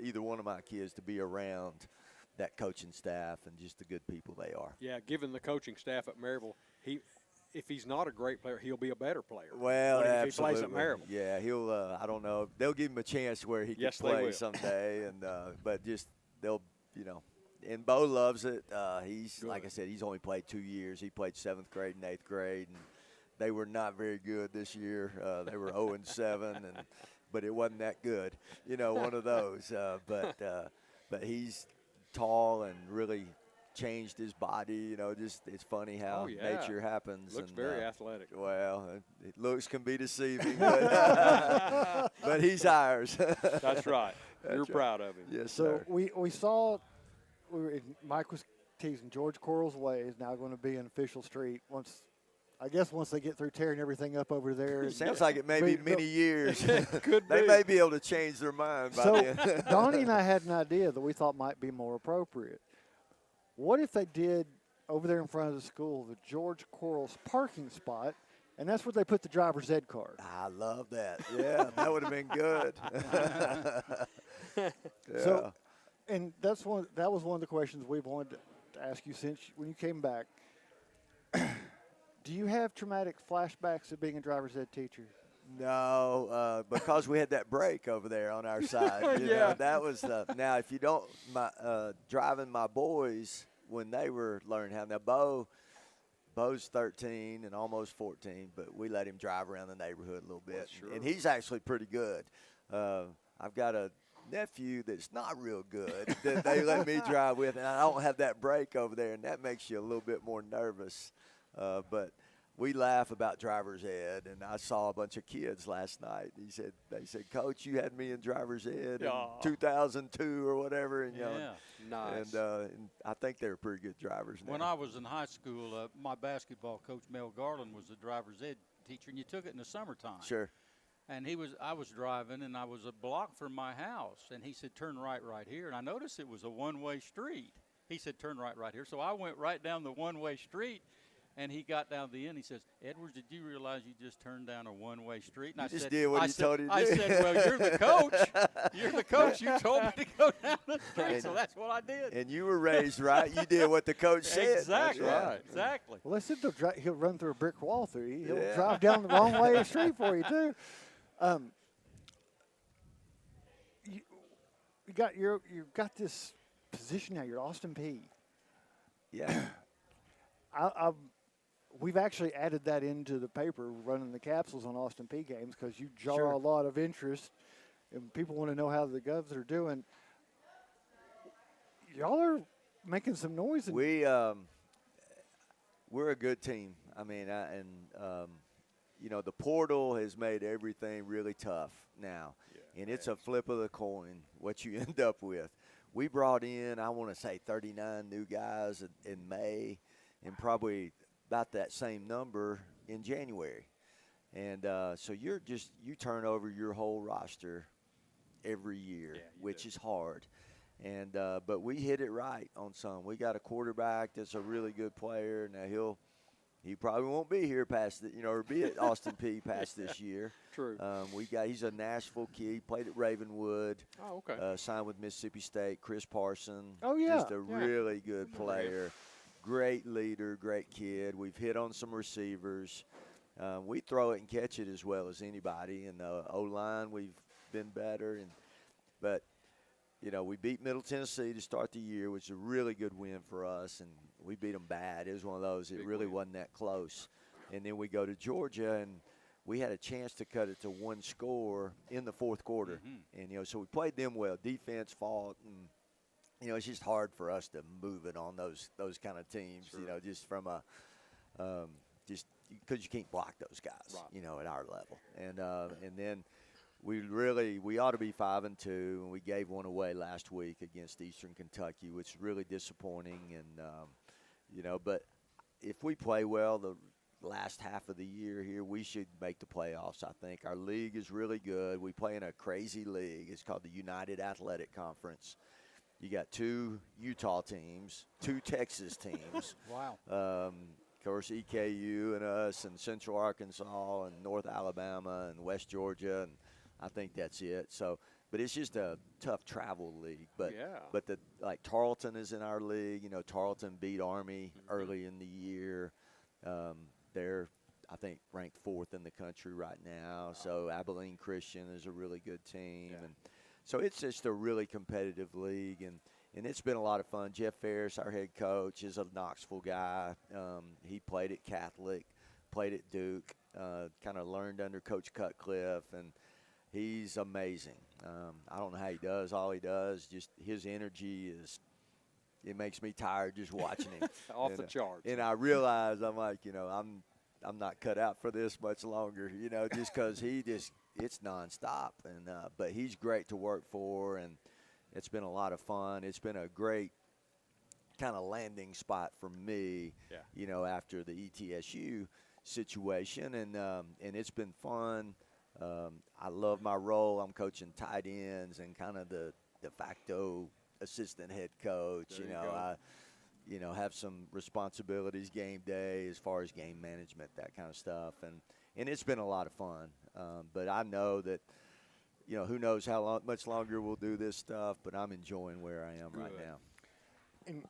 either one of my kids to be around that coaching staff and just the good people they are. Yeah, given the coaching staff at Maryville, if he's not a great player, he'll be a better player. Well, if absolutely. he plays at Maryville. Yeah, he'll. I don't know. They'll give him a chance where he can play someday, and but just they'll, And Bo loves it. He's good. Like I said, he's only played 2 years. He played 7th grade and 8th grade, and they were not very good this year. They were 0-7, but it wasn't that good. You know, one of those. But he's tall and really changed his body. You know, just it's funny how nature happens. Looks and, very athletic. Well, looks can be deceiving, but, but he's ours. That's right. You're proud of him. Yes, So sir. we saw, Mike was teasing, George Quarles Way is now going to be an official street once they get through tearing everything up over there. It sounds like it may be many years. Could They be. may be able to change their mind by then. So Donnie and I had an idea that we thought might be more appropriate. What if they did over there in front of the school the George Quarles parking spot, and that's where they put the driver's ed card? I love that. Yeah, that would have been good. Yeah. So, and that was one of the questions we wanted to ask you since when you came back. Do you have traumatic flashbacks of being a driver's ed teacher? No, because we had that break over there on our side. You know, that was now if you don't driving my boys when they were learning how. Now Bo's 13 and almost 14, but we let him drive around the neighborhood a little bit, and he's actually pretty good. I've got a nephew that's not real good that they let me drive with, and I don't have that break over there, and that makes you a little bit more nervous. But we laugh about driver's ed, and I saw a bunch of kids last night. They said, Coach, you had me in driver's ed in 2002 or whatever, and Nice. and I think they're pretty good drivers now. When I was in high school, my basketball coach, Mel Garland, was the driver's ed teacher, and you took it in the summertime. Sure. And I was driving, and I was a block from my house, and he said, turn right here. And I noticed it was a one-way street. He said, turn right here. So I went right down the one-way street. And he got down the end. He says, Edwards, did you realize you just turned down a one-way street? And I did what he told you to do. I said, well, you're the coach. You're the coach. You told me to go down the street, so that's what I did. And you were raised right. You did what the coach said. Exactly. That's Right. Exactly. Well, they said he'll run through a brick wall through you. He'll drive down the wrong way of the street for you, too. You've got this position now. You're Austin Peay. Yeah. We've actually added that into the paper, running the capsules on Austin Peay games, because you draw a lot of interest, and people want to know how the Govs are doing. Y'all are making some noise. We're a good team. I mean, you know, the portal has made everything really tough now, and it's a flip of the coin what you end up with. We brought in, I want to say, 39 new guys in May, and probably about that same number in January. And so you turn over your whole roster every year, which is hard. And but we hit it right on some. We got a quarterback that's a really good player. Now he probably won't be here past or be at Austin Peay past this year. True. He's a Nashville kid. He played at Ravenwood. Oh, okay. Signed with Mississippi State. Chris Parson. Oh, yeah. Just a really good player. Great leader, great kid. We've hit on some receivers. We throw it and catch it as well as anybody. And the O-line, we've been better. But we beat Middle Tennessee to start the year, which is a really good win for us. And we beat them bad. It was one of those. It really wasn't that close. And then we go to Georgia, and we had a chance to cut it to one score in the fourth quarter. Mm-hmm. And, so we played them well. Defense fought, and it's just hard for us to move it on those kind of teams, sure. Just from just because you can't block those guys, right. At our level. And then we ought to be 5-2, and we gave one away last week against Eastern Kentucky, which is really disappointing. And, but if we play well the last half of the year here, we should make the playoffs, I think. Our league is really good. We play in a crazy league. It's called the United Athletic Conference. You got 2 Utah teams, 2 Texas teams. Wow. Of course, EKU and us and Central Arkansas and North Alabama and West Georgia, and I think that's it. So, but it's just a tough travel league. But Tarleton is in our league. Tarleton beat Army early in the year. They're, I think, ranked 4th in the country right now. Wow. So Abilene Christian is a really good team. Yeah. And so it's just a really competitive league, and it's been a lot of fun. Jeff Ferris, our head coach, is a Knoxville guy. He played at Catholic, played at Duke, kind of learned under Coach Cutcliffe, and He's amazing. I don't know how he does all he does. Just his energy it makes me tired just watching him. Off the charts. And I realize I'm like, I'm not cut out for this much longer, just because it's nonstop. And but he's great to work for, and it's been a lot of fun. It's been a great kind of landing spot for me, after the ETSU situation, and it's been fun. I love my role. I'm coaching tight ends and kind of the de facto assistant head coach. I have some responsibilities game day as far as game management, that kind of stuff, and it's been a lot of fun. But I know that, who knows how much longer we'll do this stuff, but I'm enjoying where I am right now. And,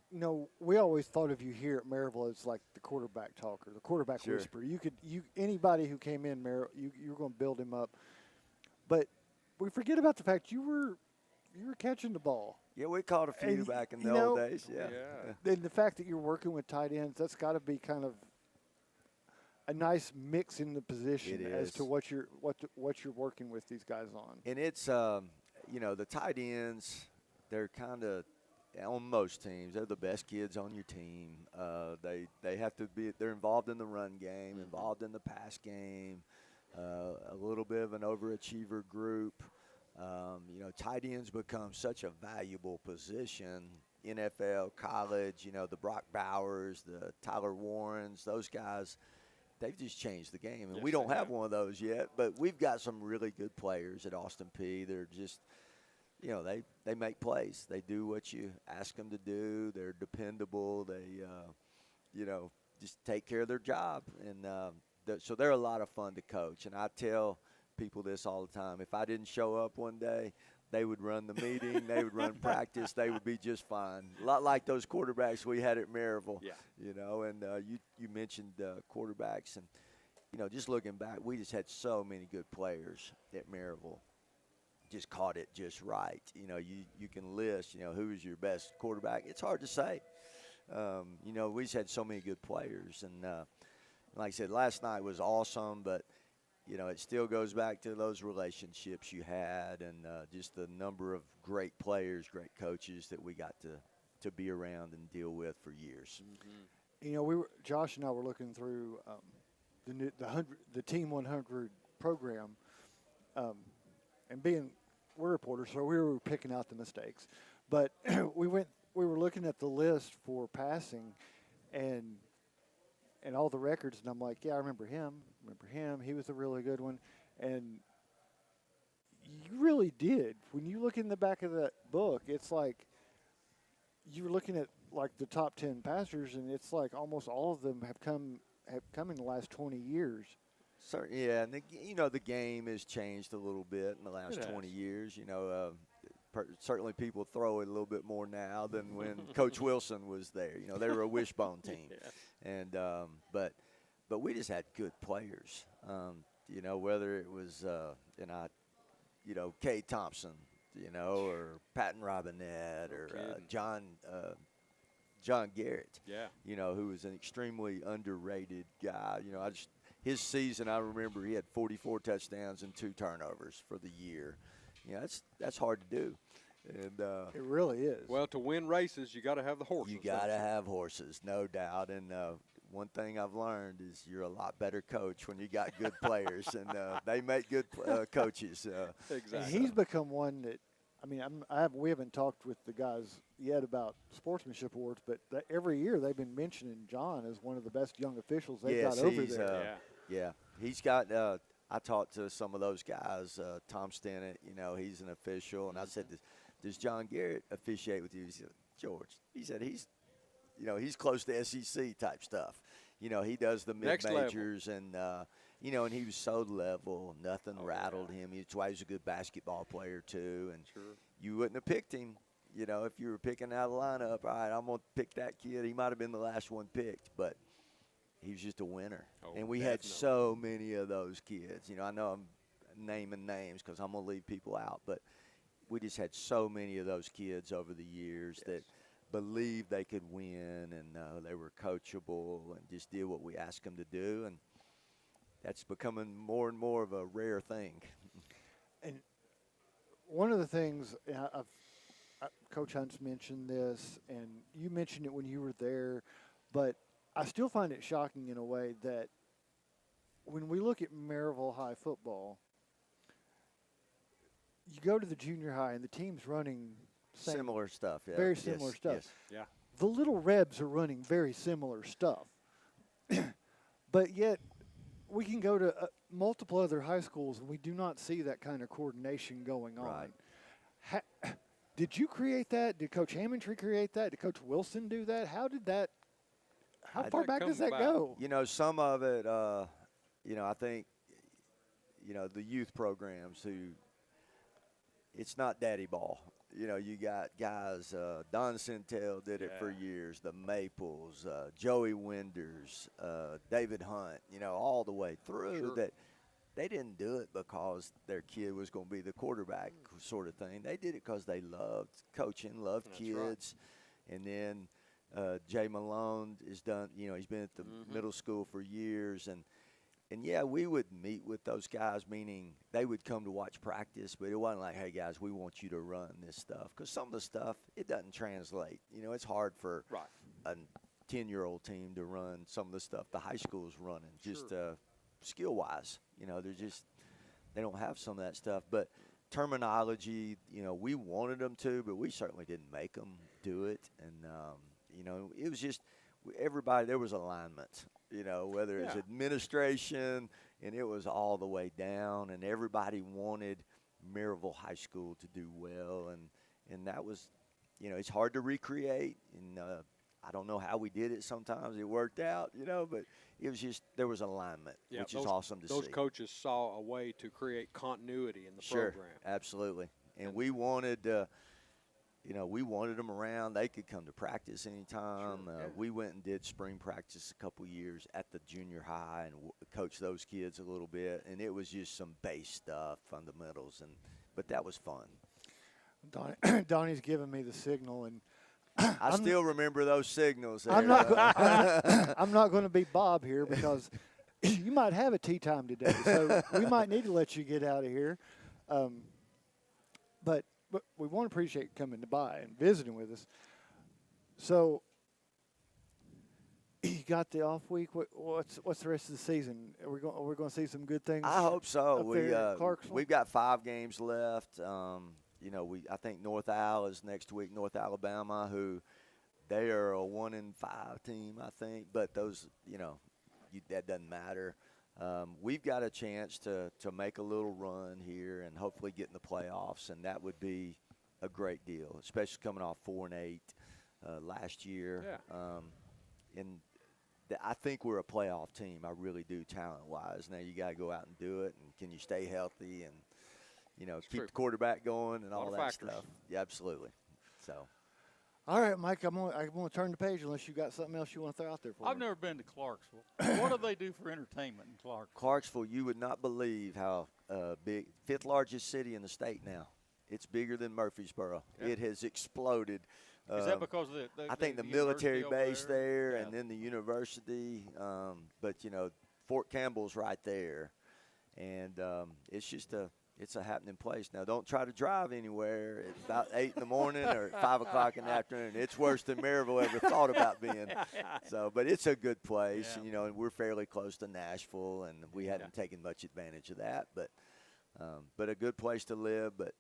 we always thought of you here at Maryville as like the quarterback talker, the quarterback whisperer. Anybody who came in, you were going to build him up. But we forget about the fact you were catching the ball. Yeah, we caught a few back in the old days. Yeah. And the fact that you're working with tight ends, that's got to be kind of a nice mix in the position as to what you're working with these guys on. And it's the tight ends, they're kind of, on most teams, they're the best kids on your team. They have to be. They're involved in the run game, involved in the pass game. A little bit of an overachiever group. Tight ends become such a valuable position. NFL, college. The Brock Bowers, the Tyler Warrens, those guys. They've just changed the game, and we don't have one of those yet. But we've got some really good players at Austin Peay. They're just. They make plays. They do what you ask them to do. They're dependable. They, just take care of their job. And so they're a lot of fun to coach. And I tell people this all the time. If I didn't show up one day, they would run the meeting. They would run practice. They would be just fine. A lot like those quarterbacks we had at Maryville. Yeah. And you mentioned quarterbacks. And, just looking back, we just had so many good players at Maryville. Just caught it just right. You can list, who is your best quarterback. It's hard to say. We just had so many good players. And like I said, last night was awesome, but, it still goes back to those relationships you had and just the number of great players, great coaches that we got to be around and deal with for years. Mm-hmm. Josh and I were looking through the Team 100 program, and we're reporters, so we were picking out the mistakes. But we were looking at the list for passing and all the records, and I'm like, yeah, I remember him. He was a really good one. And you really did. When you look in the back of that book, it's like you were looking at like the top 10 passers, and it's like almost all of them have come in the last 20 years. Yeah, and the game has changed a little bit in the last 20 years. Certainly people throw it a little bit more now than when Coach Wilson was there. They were a wishbone team, and but we just had good players. Whether it was Kay Thompson, or Patton Robinette, or John Garrett. Yeah. Who was an extremely underrated guy. His season, I remember he had 44 touchdowns and 2 turnovers for the year. That's hard to do. And it really is. Well, to win races, you got to have the horses. You got to have horses, no doubt. And one thing I've learned is you're a lot better coach when you got good players, and they make good coaches. Exactly. He's become one that, we haven't talked with the guys yet about sportsmanship awards, but every year they've been mentioning John as one of the best young officials they've got over there. Yeah, he's got. I talked to some of those guys. Tom Stennett, he's an official, and I said, "Does John Garrett officiate with you?" He said, "George." He said, he's close to SEC type stuff. He does the mid-majors, and and he was so level. Nothing rattled him. That's why he's a good basketball player too. And you wouldn't have picked him. If you were picking out a lineup, all right, I'm going to pick that kid. He might have been the last one picked, but he was just a winner. And we had so many of those kids. I know I'm naming names because I'm going to leave people out, but we just had so many of those kids over the years that believed they could win, and they were coachable and just did what we asked them to do. And that's becoming more and more of a rare thing. And one of the things, Coach Hunt's mentioned this, and you mentioned it when you were there, but I still find it shocking in a way that when we look at Maryville High football, you go to the junior high and the team's running Similar stuff, yeah. very similar Yes, stuff. yes. Yeah. The Little Rebs are running very similar stuff. But yet we can go to multiple other high schools and we do not see that kind of coordination going on. Right. Did you create that? Did Coach Hammondtree create that? Did Coach Wilson do that? How did that – how far back does that go? You know, some of it, you know, I think, you know, the youth programs who – it's not daddy ball. You know, you got guys, Don Centel did it for years, the Maples, Joey Winders, David Hunt, you know, all the way through that they didn't do it because their kid was going to be the quarterback sort of thing. They did it because they loved coaching, loved kids. Right. And then Jay Malone is done, you know, he's been at the middle school for years. And, yeah, we would meet with those guys, meaning they would come to watch practice, but it wasn't like, hey, guys, we want you to run this stuff. Because some of the stuff, it doesn't translate. You know, it's hard for a 10-year-old team to run some of the stuff the high school's running, just skill-wise. You know, they don't have some of that stuff. But terminology, you know, we wanted them to, but we certainly didn't make them do it. And, you know, it was just everybody, there was alignment. You know, whether it's administration, and it was all the way down, and everybody wanted Maryville High School to do well, and that was, you know, it's hard to recreate, and I don't know how we did it sometimes. It worked out, you know, but it was just there was alignment, which is awesome to see. Those coaches saw a way to create continuity in the program. Absolutely, and we wanted you know, we wanted them around. They could come to practice anytime. We went and did spring practice a couple years at the junior high and coached those kids a little bit. And it was just some base stuff, fundamentals, but that was fun. Donnie's giving me the signal, and I still remember those signals. There. I'm not going to be Bob here because you might have a tea time today, so we might need to let you get out of here. But we want to appreciate you coming by and visiting with us. So you got the off week. What's the rest of the season? Are we going to see some good things? I hope so. We've got 5 games left. You know, I think North Al is next week. North Alabama, who they are a 1-5 team, I think. But those, you know, that doesn't matter. We've got a chance to make a little run here and hopefully get in the playoffs, and that would be a great deal, especially coming off 4-8 last year. And I think we're a playoff team. I really do, talent-wise. Now you got to go out and do it, and can you stay healthy and, you know, keep the quarterback going and all that stuff. Yeah, absolutely. So. All right, Mike, I'm going to turn the page unless you got something else you want to throw out there for me. I've never been to Clarksville. What do they do for entertainment in Clarksville? Clarksville, you would not believe how big, 5th largest city in the state now. It's bigger than Murfreesboro. Yeah. It has exploded. Is that because of I think the military base there and then the university. But, you know, Fort Campbell's right there. And it's just it's a happening place. Now, don't try to drive anywhere at about 8 in the morning or at 5 o'clock in the afternoon. It's worse than Maryville ever thought about being. So, but it's a good place, you know, and we're fairly close to Nashville, and we hadn't taken much advantage of that. But a good place to live, but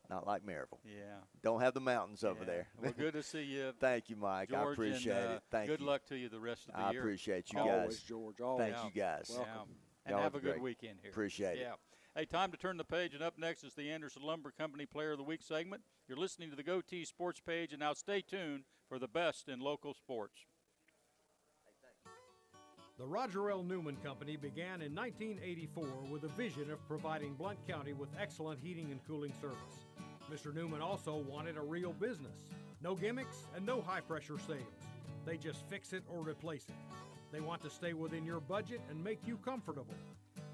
not like Maryville. Yeah. Don't have the mountains over there. Well, good to see you. Thank you, Mike. George, I appreciate it. Thank you. Good luck to you the rest of the year. I appreciate you always, guys. George. Always. Thank you guys. Welcome. And have a good weekend here. Appreciate it. Hey, time to turn the page, and up next is the Anderson Lumber Company Player of the Week segment. You're listening to the GoTeez Sports Page, and now stay tuned for the best in local sports. The Roger L. Newman Company began in 1984 with a vision of providing Blount County with excellent heating and cooling service. Mr. Newman also wanted a real business. No gimmicks and no high-pressure sales. They just fix it or replace it. They want to stay within your budget and make you comfortable.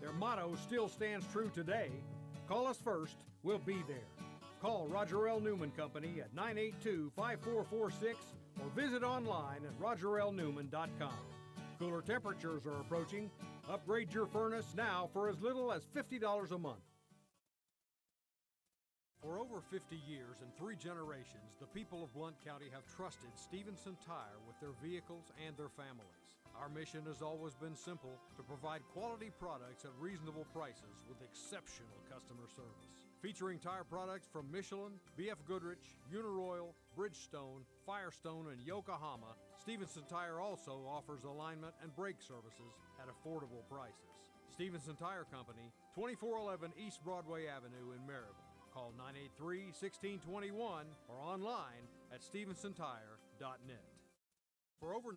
Their motto still stands true today. Call us first, we'll be there. Call Roger L. Newman Company at 982-5446 or visit online at rogerlnewman.com. Cooler temperatures are approaching. Upgrade your furnace now for as little as $50 a month. For over 50 years and 3 generations, the people of Blount County have trusted Stevenson Tire with their vehicles and their families. Our mission has always been simple: to provide quality products at reasonable prices with exceptional customer service. Featuring tire products from Michelin, BF Goodrich, Uniroyal, Bridgestone, Firestone, and Yokohama, Stevenson Tire also offers alignment and brake services at affordable prices. Stevenson Tire Company, 2411 East Broadway Avenue in Maryville. Call 983-1621 or online at stevensontire.net. For over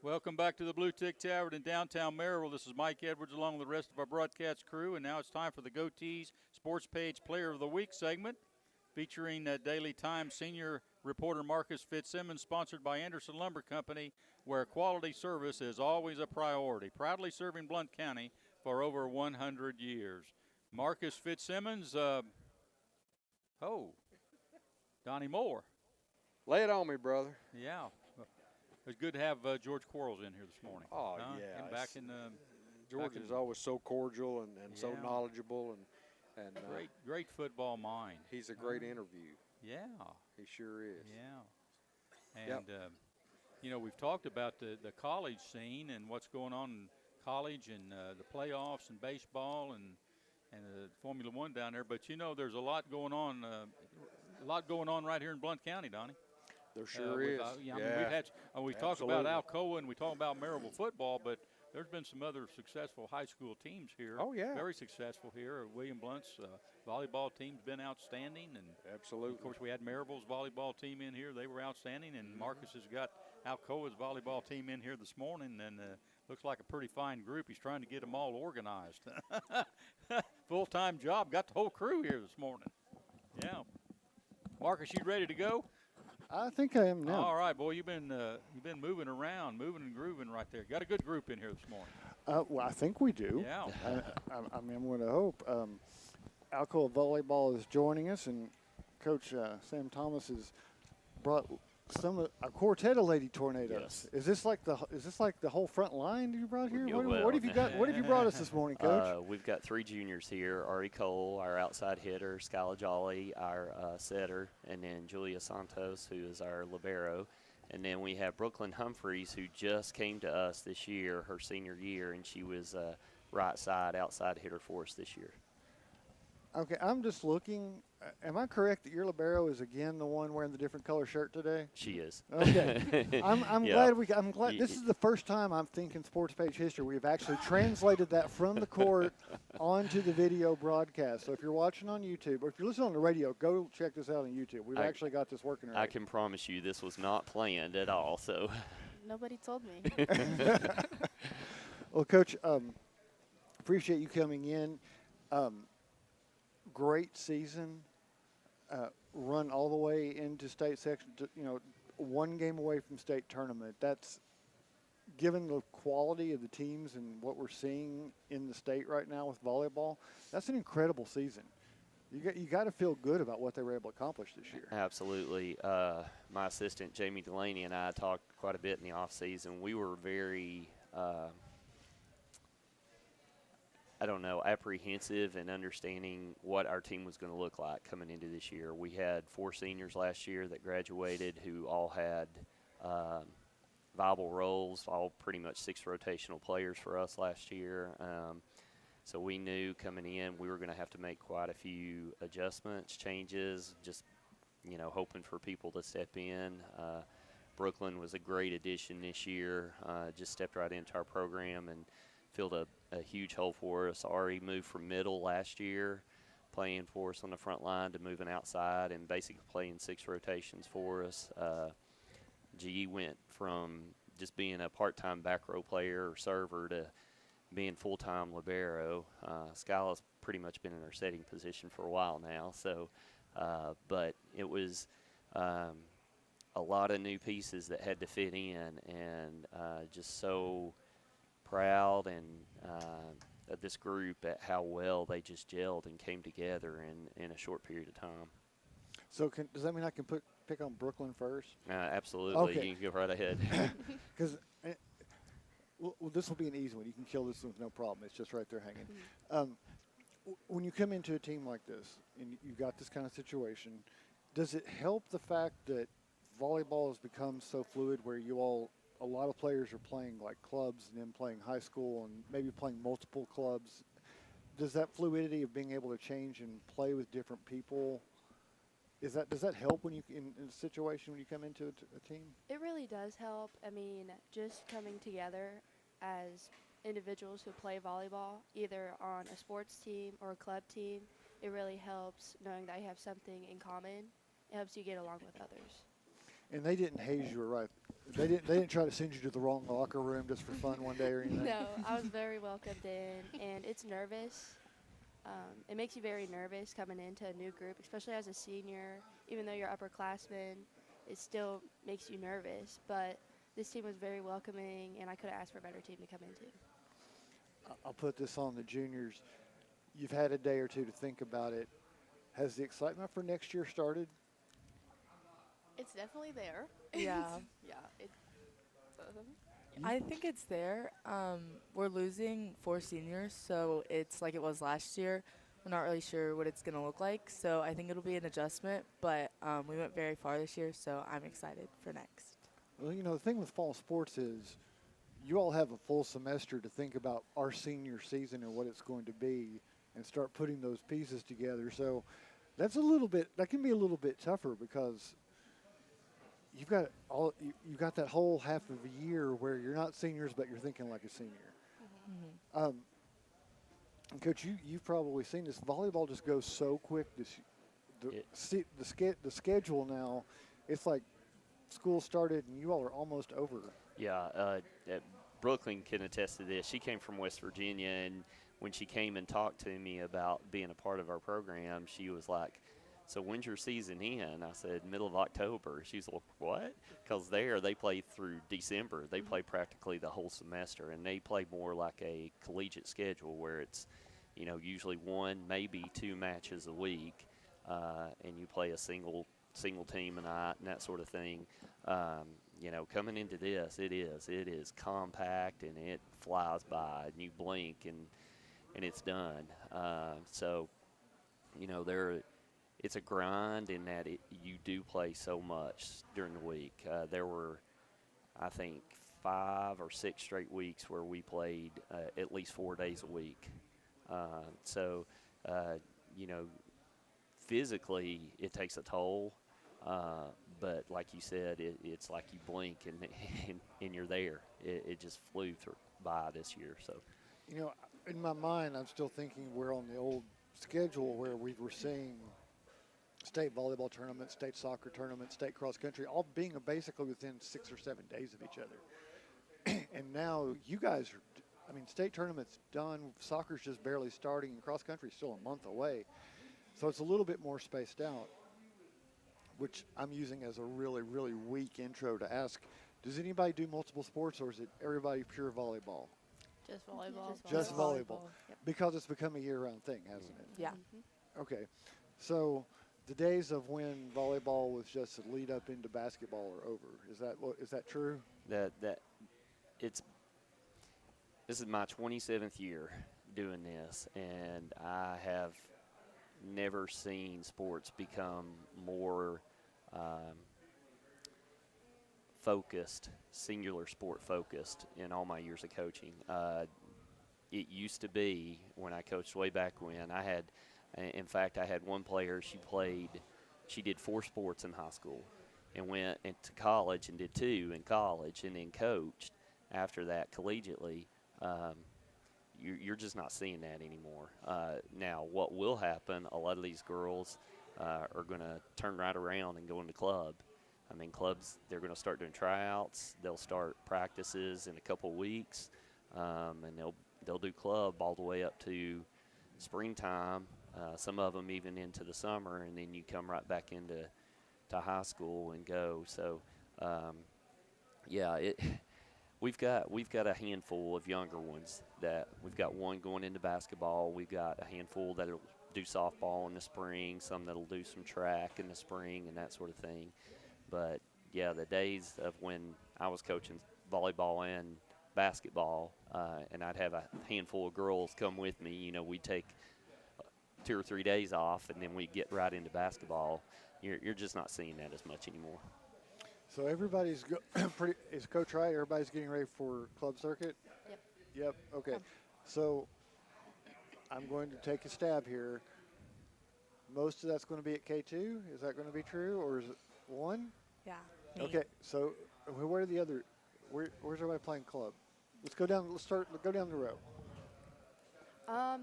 Welcome back to the Bluetick Tavern in downtown Maryville. This is Mike Edwards along with the rest of our broadcast crew, and now it's time for the GoTeezSportsPage Player of the Week segment featuring Daily Times senior reporter Marcus Fitzsimmons, sponsored by Anderson Lumber Company, where quality service is always a priority. Proudly serving Blount County for over 100 years. Marcus Fitzsimmons, Donnie Moore. Lay it on me, brother. Yeah. It's good to have George Quarles in here this morning. Oh, yeah. And back in George is always so cordial and so knowledgeable and great football mind. He's a great interview. Yeah. He sure is. Yeah. And, we've talked about the college scene and what's going on in college and the playoffs and baseball and the Formula One down there. But, there's a lot going on right here in Blount County, Donnie. There sure is. We talk about Alcoa and we talk about Maryville football, but there's been some other successful high school teams here. Oh, yeah. Very successful here. William Blunt's volleyball team's been outstanding. And absolutely. Of course, we had Maryville's volleyball team in here. They were outstanding. And Marcus has got Alcoa's volleyball team in here this morning. And looks like a pretty fine group. He's trying to get them all organized. Full-time job. Got the whole crew here this morning. Yeah. Marcus, you ready to go? I think I am now. All right, boy, you've been moving around, moving and grooving right there. Got a good group in here this morning. Well, I think we do. Yeah. I'm going to hope. Alcoa Volleyball is joining us, and Coach Sam Thomas has brought a quartet of Lady Tornadoes. Yes. Is this like the whole front line you brought here? Yeah, What have you got? What have you brought us this morning, Coach? We've got 3 juniors here: Ari Cole, our outside hitter; Skyla Jolly, our setter; and then Julia Santos, who is our libero. And then we have Brooklyn Humphreys, who just came to us this year, her senior year, and she was right side outside hitter for us this year. Okay, I'm just looking. Am I correct that your libero is again the one wearing the different color shirt today? She is. Okay, I'm Yeah. glad I'm glad. This is the first time I'm thinking sports page history we've actually translated that from the court onto the video broadcast. So if you're watching on YouTube or if you're listening on the radio, go check this out on YouTube. We've actually got this working right. I can promise you this was not planned at all. So. Nobody told me. Well, Coach, appreciate you coming in. Great season. Run all the way into state section, one game away from state tournament. That's, given the quality of the teams and what we're seeing in the state right now with volleyball, that's an incredible season. You got to feel good about what they were able to accomplish this year. Absolutely. My assistant, Jamie Delaney, and I talked quite a bit in the off season. We were very apprehensive in understanding what our team was going to look like coming into this year. We had 4 seniors last year that graduated who all had viable roles, all pretty much 6 rotational players for us last year. So we knew coming in we were going to have to make quite a few adjustments, changes, just, hoping for people to step in. Brooklyn was a great addition this year, just stepped right into our program and filled a huge hole for us. Ari moved from middle last year, playing for us on the front line, to moving outside and basically playing 6 rotations for us. G went from just being a part-time back row player or server to being full-time libero. Skyla's pretty much been in her setting position for a while now. So, but it was a lot of new pieces that had to fit in, and just so proud and of this group at how well they just gelled and came together in a short period of time. So does that mean I can pick on Brooklyn first? Absolutely. Okay. You can go right ahead. Because this will be an easy one. You can kill this one with no problem. It's just right there hanging. When you come into a team like this and you got this kind of situation, does it help the fact that volleyball has become so fluid where a lot of players are playing like clubs and then playing high school and maybe playing multiple clubs? Does that fluidity of being able to change and play with different people, does that help when in a situation when you come into a team? It really does help. I mean, just coming together as individuals who play volleyball, either on a sports team or a club team, it really helps knowing that you have something in common. It helps you get along with others. And they didn't haze you, right? They didn't try to send you to the wrong locker room just for fun one day or anything? No, I was very welcomed in, and it's nervous. It makes you very nervous coming into a new group, especially as a senior. Even though you're upperclassmen, it still makes you nervous. But this team was very welcoming, and I could have asked for a better team to come into. I'll put this on the juniors. You've had a day or two to think about it. Has the excitement for next year started? It's definitely there. Yeah. I think it's there. We're losing 4 seniors, so it's like it was last year. We're not really sure what it's going to look like, so I think it'll be an adjustment, but we went very far this year, so I'm excited for next. Well, the thing with fall sports is you all have a full semester to think about our senior season and what it's going to be and start putting those pieces together. So that can be a little bit tougher because you've got that whole half of a year where you're not seniors, but you're thinking like a senior. Mm-hmm. Coach, you've probably seen this. Volleyball just goes so quick. The schedule now, it's like school started and you all are almost over. Yeah, Brooklyn can attest to this. She came from West Virginia, and when she came and talked to me about being a part of our program, she was like, "So when's your season in?" I said, "Middle of October." She's like, "What?" Because they play through December. They play practically the whole semester, and they play more like a collegiate schedule where it's, usually 1, maybe 2 matches a week, and you play a single team a night and that sort of thing. Coming into this, it is compact and it flies by, and you blink and it's done. It's a grind in that you do play so much during the week. There were, I think, 5 or 6 straight weeks where we played at least 4 days a week. Physically it takes a toll, but like you said, it's like you blink and you're there. It just flew by this year. So, in my mind, I'm still thinking we're on the old schedule where we were seeing state volleyball tournaments, state soccer tournaments, state cross country, all being basically within 6 or 7 days of each other. And now you guys are, state tournaments done, soccer's just barely starting, and cross country's still a month away. So it's a little bit more spaced out, which I'm using as a really, really weak intro to ask, does anybody do multiple sports, or is it everybody pure volleyball? Just volleyball. Just volleyball. Yep. Because it's become a year-round thing, hasn't it? Yeah. Okay. So the days of when volleyball was just a lead up into basketball are over. Is that true? This is my 27th year doing this, and I have never seen sports become more focused, singular sport focused in all my years of coaching. It used to be when I coached way back when I had one player, she did 4 sports in high school and went into college and did 2 in college and then coached after that collegiately. You're just not seeing that anymore. Now, what will happen, a lot of these girls are going to turn right around and go into club. Clubs, they're going to start doing tryouts. They'll start practices in a couple weeks, and they'll do club all the way up to springtime, some of them even into the summer, and then you come right back into high school and go. So, We've got a handful of younger ones that we've got one going into basketball. We've got a handful that'll do softball in the spring, some that'll do some track in the spring and that sort of thing. But, yeah, the days of when I was coaching volleyball and basketball, and I'd have a handful of girls come with me, we'd take 2 or 3 days off, and then we get right into basketball. You're just not seeing that as much anymore. So everybody's is Coach right? Everybody's getting ready for club circuit? Yep. Okay. So I'm going to take a stab here. Most of that's going to be at K2. Is that going to be true, or is it 1? Yeah. Me. Okay. So where are the other? Where's everybody playing club? Let's go down. Let's go down the row.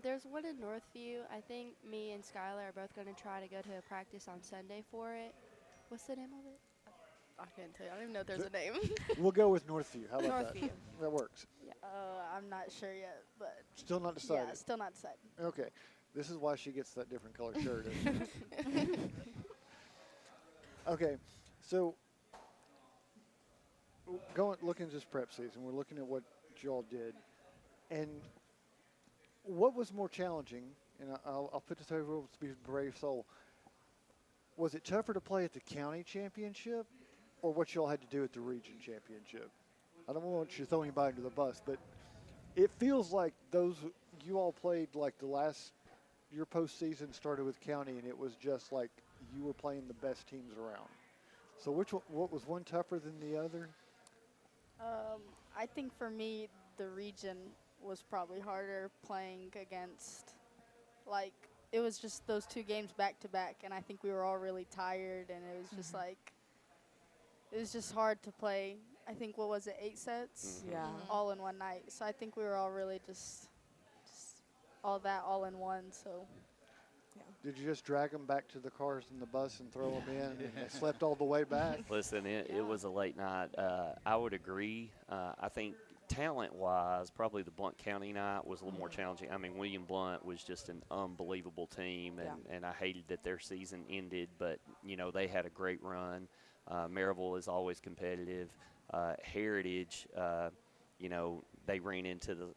There's one in Northview. I think me and Skylar are both going to try to go to a practice on Sunday for it. What's the name of it? I can't tell you. I don't even know if there's a name. We'll go with Northview. How about Northview. that? That works. Yeah. I'm not sure yet, but Still not decided. yeah, still not decided. Okay. This is why she gets that different color shirt. Okay. So looking at this prep season, we're looking at what y'all did. And what was more challenging, and I'll put this over to be a brave soul, was it tougher to play at the county championship or what y'all had to do at the region championship? I don't want you to throw anybody under the bus, but it feels like you all played like your postseason started with county, and it was just like you were playing the best teams around. So what was one tougher than the other? I think for me, the region was probably harder playing against, like, it was just those 2 games back to back, and I think we were all really tired, and it was just like, it was just hard to play. I think, what was it, 8 sets? Yeah. All in one night. So I think we were all really just all in one, so. Did you just drag them back to the cars and the bus and throw them in and they slept all the way back? Listen, it was a late night. I would agree. I think talent-wise, probably the Blount County night was a little more challenging. I mean, William Blount was just an unbelievable team, and I hated that their season ended, but, they had a great run. Maryville is always competitive. Heritage, they ran into the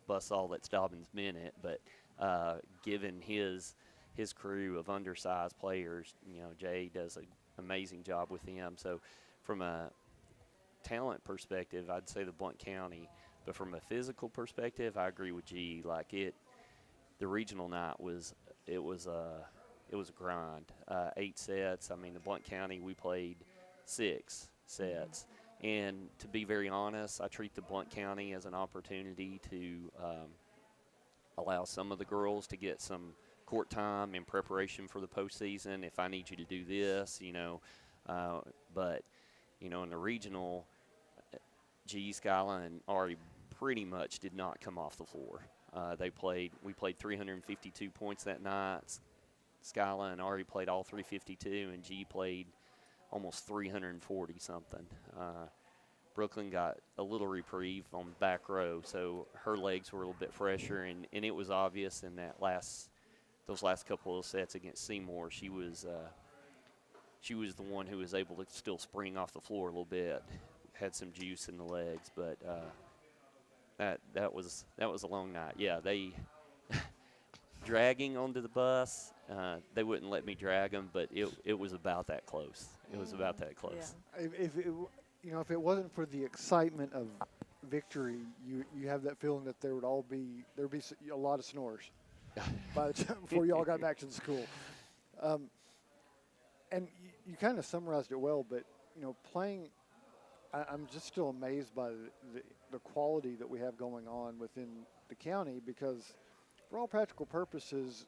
buzzsaw that's Dobbins Bennett, but given his crew of undersized players, Jay does an amazing job with them. So from a talent perspective, I'd say the Blount County, but from a physical perspective, I agree with G. Like the regional night was a grind. 8 sets. I mean, the Blount County, we played 6 sets. And to be very honest, I treat the Blount County as an opportunity to allow some of the girls to get some court time in preparation for the postseason. If I need you to do this, but in the regional, G, Skyla, and Ari pretty much did not come off the floor. We played 352 points that night. Skyla and Ari played all 352, and G played almost 340 something. Brooklyn got a little reprieve on the back row, so her legs were a little bit fresher, and it was obvious in those last couple of sets against Seymour. She was the one who was able to still spring off the floor a little bit, had some juice in the legs, but that was a long night. Yeah, they dragging onto the bus. They wouldn't let me drag them, but it was about that close. It was about that close. Yeah. If it wasn't for the excitement of victory, you have that feeling that there'd be a lot of snores by the time before you all got back to the school. And you kind of summarized it well, but playing, I'm just still amazed by the quality that we have going on within the county, because for all practical purposes,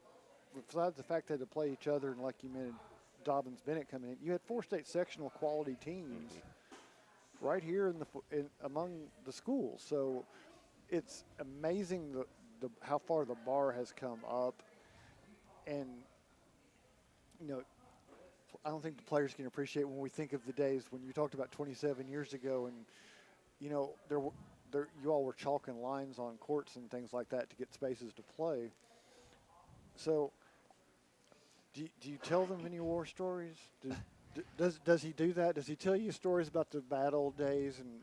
besides the fact they had to play each other, and like you mentioned, Dobbins Bennett coming in, you had 4 state sectional quality teams right here among the schools. So it's amazing how far the bar has come up, and I don't think the players can appreciate when we think of the days when you talked about 27 years ago, and you all were chalking lines on courts and things like that to get spaces to play. So do you tell them any war stories? Does he do that? Does he tell you stories about the bad old days? And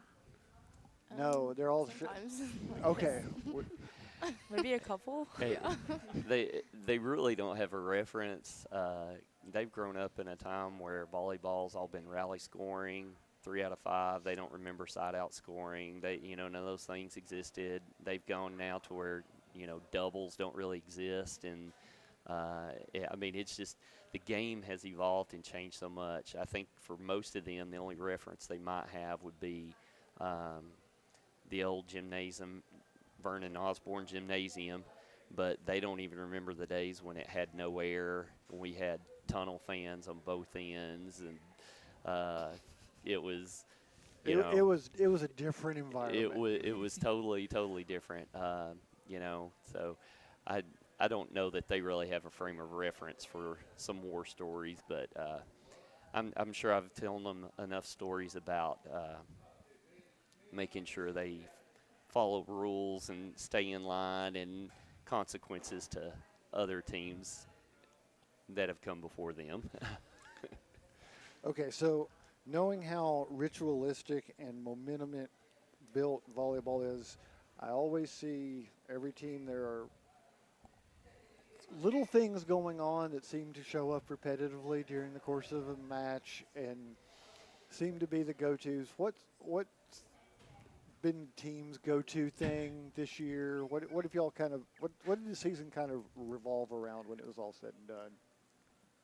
no, they're all sometimes. Okay. Maybe a couple. Hey, they really don't have a reference. They've grown up in a time where volleyball's all been rally scoring, 3 out of 5. They don't remember side out scoring. None of those things existed. They've gone now to where doubles don't really exist, and I mean, it's just the game has evolved and changed so much. I think for most of them, the only reference they might have would be the old gymnasium, Vernon Osborne Gymnasium, but they don't even remember the days when it had no air, when we had tunnel fans on both ends, and it was, you know, it was a different environment. It was totally different. You know, so I don't know that they really have a frame of reference for some war stories, but I'm sure I've told them enough stories about making sure they follow rules and stay in line and consequences to other teams that have come before them. Okay, so knowing how ritualistic and momentum built volleyball is, I always see every team there are little things going on that seem to show up repetitively during the course of a match and seem to be the go-tos. What's been team's go-to thing this year? What have y'all what did the season kind of revolve around when it was all said and done?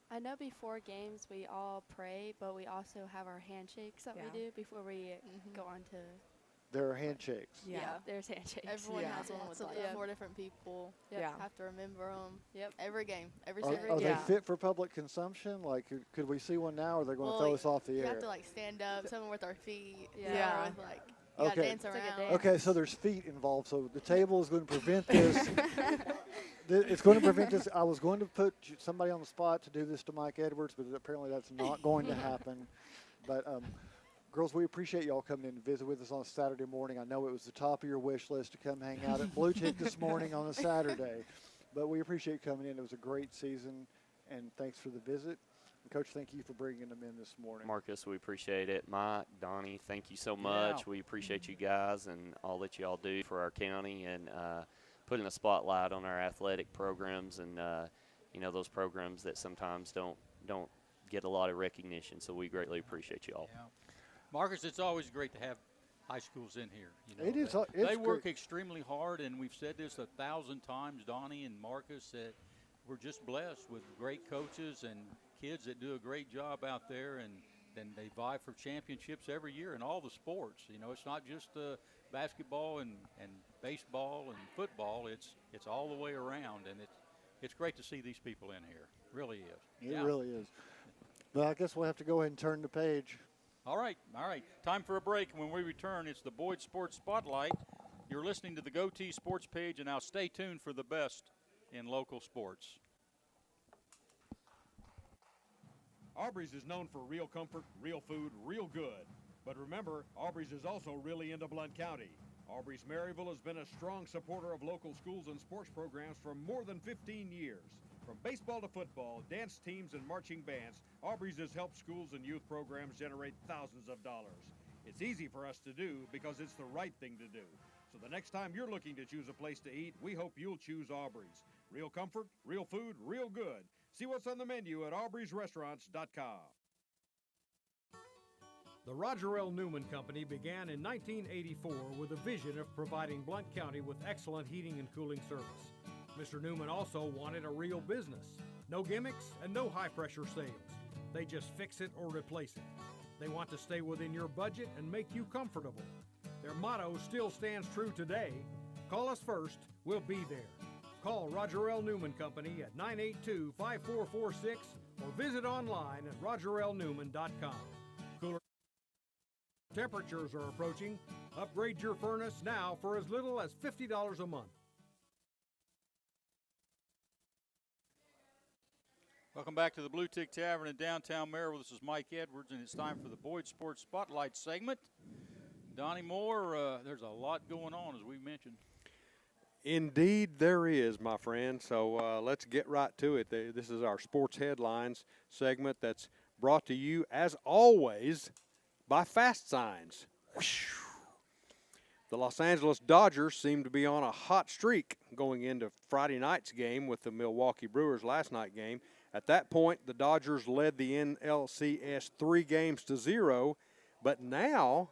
I know before games we all pray, but we also have our handshakes that we do before we go on to. There are handshakes. Yeah, there's handshakes. Everyone has one with like 4 different people. Yeah. Have to remember them. Yep. Every game. Every Are single game. they fit for public consumption? Like, could we see one now, or they're going to throw us off the air? You have to like stand up, someone with our feet. Yeah. Or with like, you gotta dance around. Like Okay, so there's feet involved. So the table is going to prevent this. It's going to prevent this. I was going to put somebody on the spot to do this to Mike Edwards, but apparently that's not going to happen. But girls, we appreciate y'all coming in to visit with us on a Saturday morning. I know it was the top of your wish list to come hang out at Bluetick this morning on a Saturday, but we appreciate you coming in. It was a great season, and thanks for the visit. And Coach, thank you for bringing them in this morning. Marcus, we appreciate it. Mike, Donnie, thank you so much. We appreciate you guys and all that y'all do for our county and putting a spotlight on our athletic programs and you know, those programs that sometimes don't get a lot of recognition. So we greatly appreciate you all. Yeah. Marcus, it's always great to have high schools in here. You know, It is. They work extremely hard, and we've said this 1,000 times, Donnie and Marcus, that we're just blessed with great coaches and kids that do a great job out there, and then they vie for championships every year in all the sports. You know, it's not just basketball and baseball and football. It's all the way around, and it's great to see these people in here. Really is. It really is. But I guess we'll have to go ahead and turn the page. All right. Time for a break. When we return, it's the Boyd Sports Spotlight. You're listening to the GoTee Sports Page, and now stay tuned for the best in local sports. Aubrey's is known for real comfort, real food, real good. But remember, Aubrey's is also really into Blount County. Aubrey's Maryville has been a strong supporter of local schools and sports programs for more than 15 years. From baseball to football, dance teams, and marching bands, Aubrey's has helped schools and youth programs generate thousands of dollars. It's easy for us to do because it's the right thing to do. So the next time you're looking to choose a place to eat, we hope you'll choose Aubrey's. Real comfort, real food, real good. See what's on the menu at aubreysrestaurants.com. The Roger L. Newman Company began in 1984 with a vision of providing Blount County with excellent heating and cooling service. Mr. Newman also wanted a real business. No gimmicks and no high-pressure sales. They just fix it or replace it. They want to stay within your budget and make you comfortable. Their motto still stands true today. Call us first, we'll be there. Call Roger L. Newman Company at 982-5446 or visit online at rogerlnewman.com. Cooler temperatures are approaching. Upgrade your furnace now for as little as $50 a month. Welcome back to the Bluetick Tavern in downtown Maryville. This is Mike Edwards, and it's time for the Boyd Sports Spotlight segment. Donnie Moore, there's a lot going on, as we mentioned. Indeed, there is, my friend. So let's get right to it. This is our sports headlines segment that's brought to you, as always, by Fast Signs. The Los Angeles Dodgers seem to be on a hot streak going into Friday night's game with the Milwaukee Brewers last night game. At that point, the Dodgers led the NLCS 3-0, but now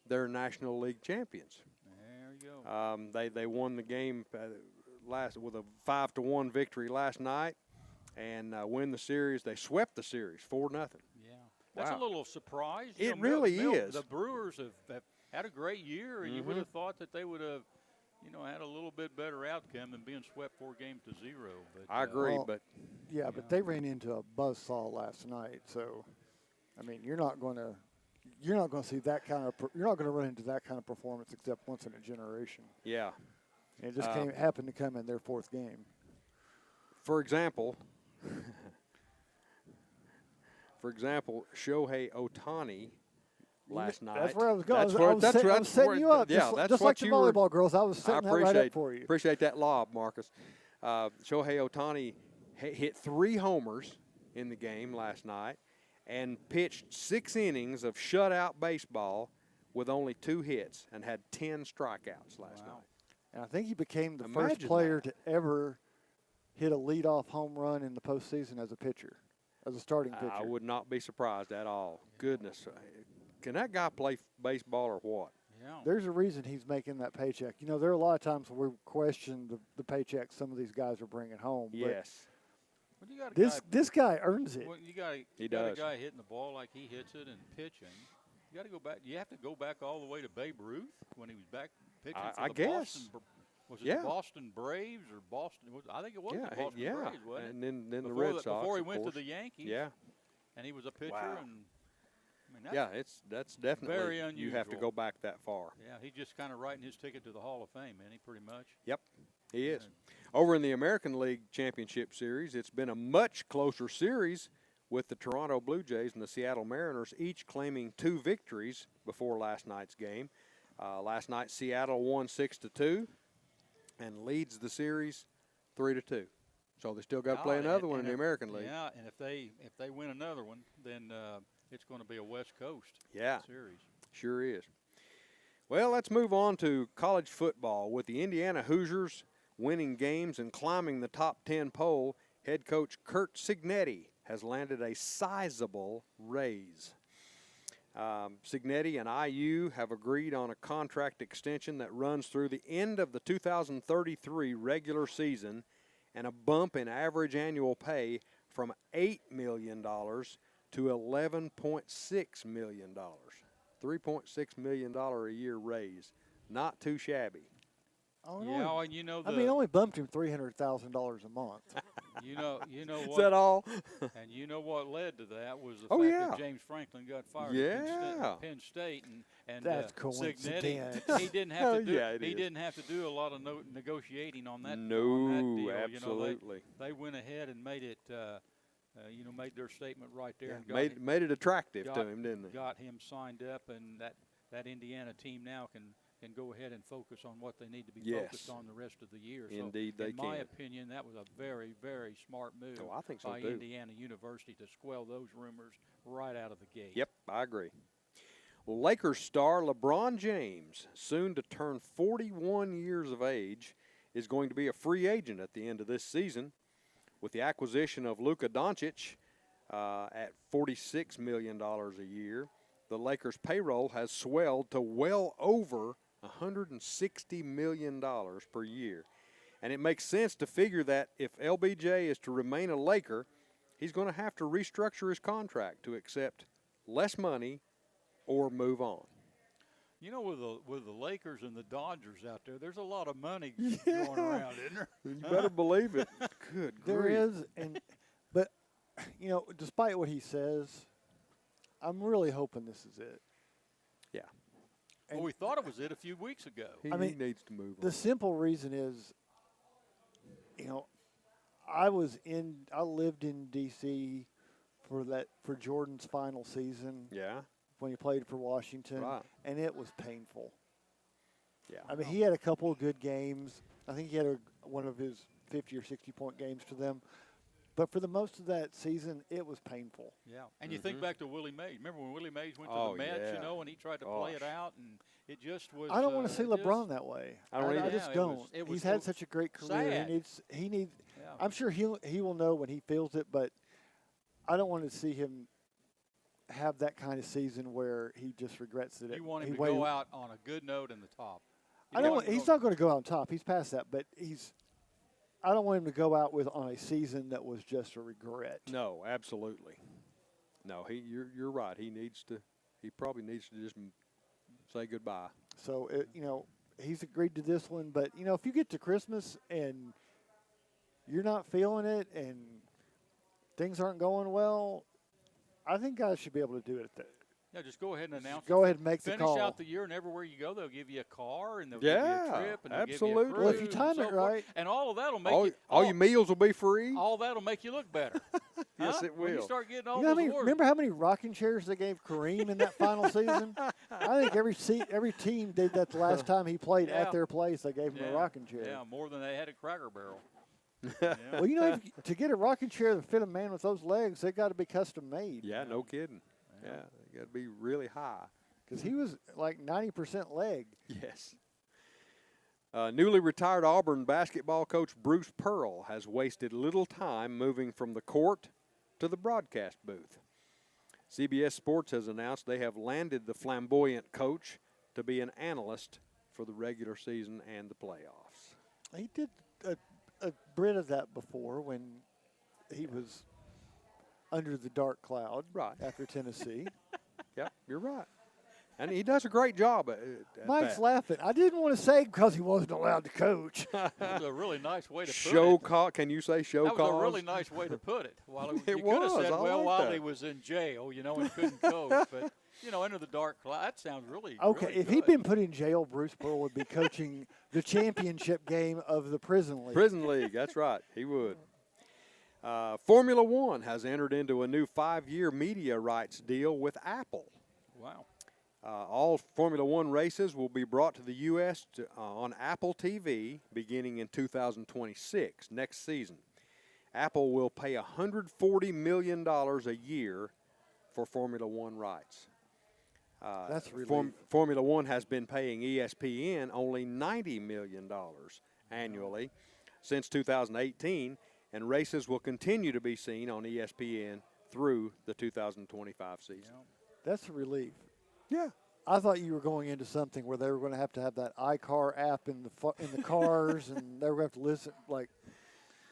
they're National League champions. There you go. They won the game with a 5-1 victory last night, and win the series. They swept the series 4-0. Yeah, that's a little surprise. It really is. The Brewers have had a great year, and you would have thought that they would have, had a little bit better outcome than being swept 4-0. But I agree, well, but but they ran into a buzzsaw last night. So, I mean, you're not going to see that kind of. You're not going to run into that kind of performance except once in a generation. yeah. And it just happened to come in their fourth game. For example, Shohei Ohtani last night. That's where I was going. That's I was setting you up. Yeah, that's just what like the you were. volleyball girls. I was setting that right up for you. Appreciate that lob, Marcus. Shohei Ohtani hit 3 homers in the game last night and pitched 6 innings of shutout baseball with only 2 hits and had 10 strikeouts last night. And I think he became the first player to ever hit a leadoff home run in the postseason as a pitcher, as a starting pitcher. I would not be surprised at all. Goodness. Can that guy play baseball or what? Yeah. There's a reason he's making that paycheck. There are a lot of times where we question the paycheck some of these guys are bringing home. Yes. But you got This guy earns it. Well, you got a guy hitting the ball like he hits it and pitching. You got to go back. You have to go back all the way to Babe Ruth when he was back pitching for the Boston. Was it the Boston Braves or Boston? I think it was the Boston Braves, wasn't it? And then the Red Sox. Before he went to the Yankees. Yeah. And he was a pitcher. Wow. And that's definitely very unusual. You have to go back that far. Yeah, he's just kind of writing his ticket to the Hall of Fame, isn't he, pretty much? Yep, he is. Over in the American League Championship Series, it's been a much closer series with the Toronto Blue Jays and the Seattle Mariners each claiming 2 victories before last night's game. Last night, Seattle won 6-2 and leads the series 3-2. So they still got to play another one in the American League. Yeah, and if they win another one, then it's going to be a West Coast series. Sure is. Well, let's move on to college football. With the Indiana Hoosiers winning games and climbing the top 10 poll, head coach Curt Cignetti has landed a sizable raise. Cignetti and IU have agreed on a contract extension that runs through the end of the 2033 regular season and a bump in average annual pay from $8 million to $11.6 million. $3.6 million a year raise. Not too shabby. Only bumped him $300,000 a month. You know what? Is that all? And you know what led to that was the fact that James Franklin got fired at Penn State, and that's coincidence. He didn't have to do. He didn't have to do a lot of negotiating on that. No, on that deal. absolutely. They went ahead and made it. Made their statement right there. Yeah, and made it attractive to him, didn't they? Got him signed up, and that Indiana team now can go ahead and focus on what they need to be focused on the rest of the year. Indeed, so they in my opinion, that was a very, very smart move I think so by too. Indiana University to quell those rumors right out of the gate. Yep, I agree. Well, Lakers star LeBron James, soon to turn 41 years of age, is going to be a free agent at the end of this season. With the acquisition of Luka Doncic at $46 million a year, the Lakers' payroll has swelled to well over $160 million per year. And it makes sense to figure that if LBJ is to remain a Laker, he's going to have to restructure his contract to accept less money or move on. With the Lakers and the Dodgers out there, there's a lot of money going around, isn't there? You better believe it. Good There grief. is, but despite what he says, I'm really hoping this is it. Yeah. Well, we thought it was it a few weeks ago. He needs to move on. The simple reason is, I lived in D.C. for Jordan's final season. Yeah. When he played for Washington, right. And it was painful. Yeah. I mean, he had a couple of good games. I think he had one of his 50 or 60-point games for them. But for the most of that season, it was painful. Yeah, and you think back to Willie Mays. Remember when Willie Mays went to the Mets, and he tried to play it out, and it just was. I don't want to see LeBron that way. I just don't. He's had such a great career. Sad. He needs. Yeah. I'm sure he will know when he feels it, but I don't want to see him have that kind of season where he just regrets it. You want him to go out on a good note in the top. He's not going to go out on top. He's past that, but I don't want him to go out on a season that was just a regret. No, absolutely. No, you're right. He probably needs to just say goodbye. So, he's agreed to this one. But, if you get to Christmas and you're not feeling it and things aren't going well, I think guys should be able to do it at that. Yeah, just go ahead and announce. Go ahead and make the call. Finish out the year, and everywhere you go, they'll give you a car, and they'll give you a trip, and they'll absolutely. give you a cruise. Well, if you time it right, and all of that'll make all your meals will be free. All that'll make you look better. Yes, it will. When you start getting all those awards. Remember how many rocking chairs they gave Kareem in that final season? I think every team did that the last time he played at their place. They gave him a rocking chair. Yeah, more than they had at Cracker Barrel. Well, to get a rocking chair to fit a man with those legs, they got to be custom made. Yeah, no kidding. Yeah, they got to be really high. Because he was like 90% leg. Yes. Newly retired Auburn basketball coach Bruce Pearl has wasted little time moving from the court to the broadcast booth. CBS Sports has announced they have landed the flamboyant coach to be an analyst for the regular season and the playoffs. He did a bit of that before when he was under the dark cloud after Tennessee. Yeah, you're right. And he does a great job at Mike's that. laughing. I didn't want to say because he wasn't allowed to coach. That was a really nice way to put it. Can you say show cause? That was a really nice way to put it. It you could have was. said, I well, like while that. he was in jail, and couldn't coach. But, under the dark cloud, that sounds really Okay, really if good. he'd been put in jail, Bruce Pearl would be coaching the championship game of the Prison League. Prison League, that's right. He would. Formula One has entered into a new 5-year media rights deal with Apple. Wow. All Formula One races will be brought to the U.S. On Apple TV beginning in 2026, next season. Apple will pay $140 million a year for Formula One rights. That's relief. Formula One has been paying ESPN only $90 million annually since 2018, and races will continue to be seen on ESPN through the 2025 season. That's a relief. Yeah. I thought you were going into something where they were going to have that iCar app in the cars, and they were going to have to listen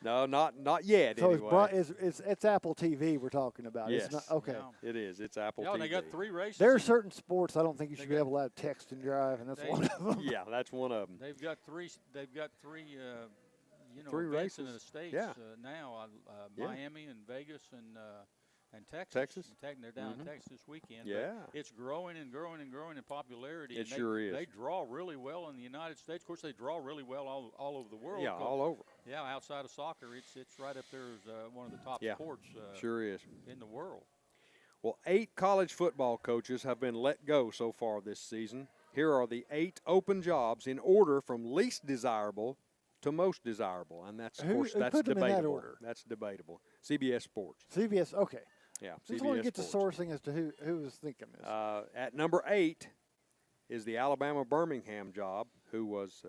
No, not yet. So anyway. it's Apple TV we're talking about. Yes. It's not, okay. Yeah. It is. It's Apple Yeah, TV. and they got 3 races. There are certain sports I don't think you should be able to have text and drive, and that's one of them. Yeah, that's one of them. They've got three. Three Three events in races. the states now. Miami and Vegas and Texas. They're down in Texas this weekend. Yeah. But it's growing and growing and growing in popularity. It and sure is. They draw really well in the United States. Of course, they draw really well all over the world. Yeah, all over. Yeah, outside of soccer, it's right up there as one of the top sports. Sure is. In the world. Well, 8 college football coaches have been let go so far this season. Here are the 8 open jobs in order from least desirable to most desirable, and that's Who that's put them in that debatable. order? That's debatable. CBS Sports. CBS, okay. Yeah, Just CBS want to get Sports. the sourcing as to who was thinking this. At number 8 is the Alabama Birmingham job, who was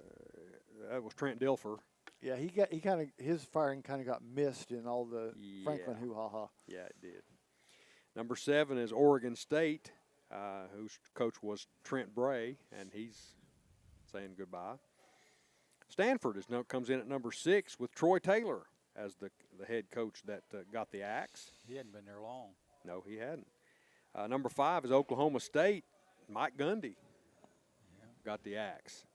that was Trent Dilfer. Yeah, his firing kind of got missed in all the Franklin hoo-ha-ha. Yeah, it did. Number 7 is Oregon State, whose coach was Trent Bray, and he's saying goodbye. Stanford comes in at number 6 with Troy Taylor as the head coach that got the axe. He hadn't been there long. No, he hadn't. Number 5 is Oklahoma State. Mike Gundy got the axe.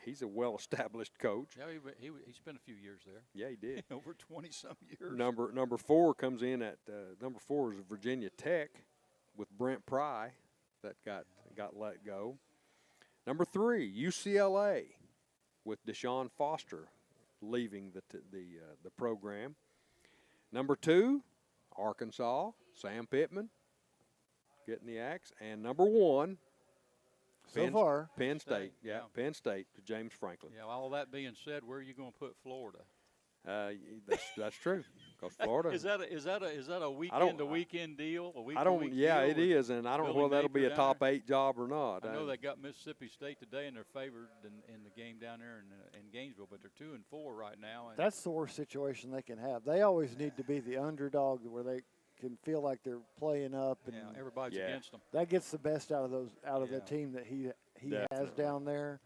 He's a well-established coach. Yeah, he spent a few years there. Yeah, he did. Over 20-some years. Number 4 comes in at number 4 is Virginia Tech with Brent Pry that got let go. Number 3, UCLA with Deshaun Foster leaving the program. Number 2, Arkansas, Sam Pittman getting the axe, and number 1. Penn State, Penn State to James Franklin. Yeah, all that being said, where are you going to put Florida? That's true. Because Florida is that a weekend to weekend deal? It is, and I don't know whether that'll be a top 8 job or not. I know they got Mississippi State today, and they're favored in the game down there in Gainesville, but they're 2-4 right now. And that's the worst situation they can have. They always need to be the underdog where they can feel like they're playing up, and everybody's against them. That gets the best out of the team that he has down there.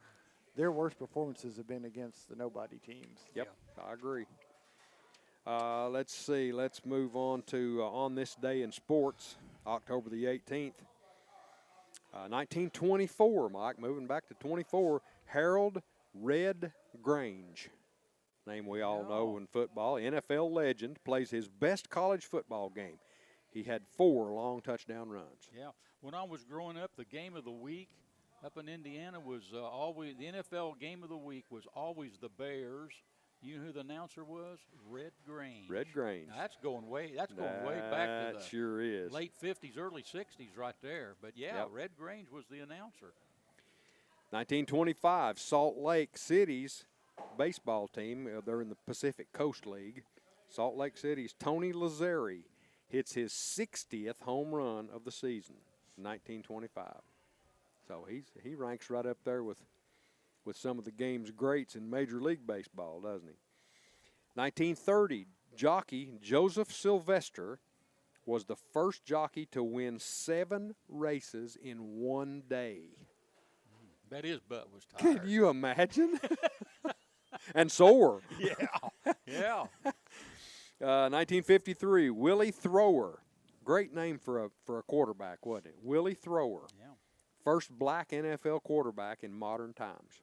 their worst performances have been against the nobody teams. Yep, I agree. Let's see. Let's move on to On This Day in Sports, October the 18th. 1924, Mike, moving back to 24, Harold Red Grange, name we all know in football, NFL legend, plays his best college football game. He had 4 long touchdown runs. Yeah. When I was growing up, the game of the week up in Indiana was always – the NFL game of the week was always the Bears. You know who the announcer was? Red Grange. Red Grange. Now, that's going way back to the sure is. late 50s, early 60s right there. But, yeah, Yep. Red Grange was the announcer. 1925, Salt Lake City's baseball team, they're in the Pacific Coast League. Salt Lake City's Tony Lazzari hits his 60th home run of the season, 1925. So he ranks right up there with some of the game's greats in Major League Baseball, doesn't he? 1930, jockey Joseph Sylvester was the first jockey to win 7 races in one day. Bet his butt was tired. Can you imagine? And sore. Yeah. 1953, Willie Thrower. Great name for a quarterback, wasn't it? Willie Thrower. Yeah. First black NFL quarterback in modern times.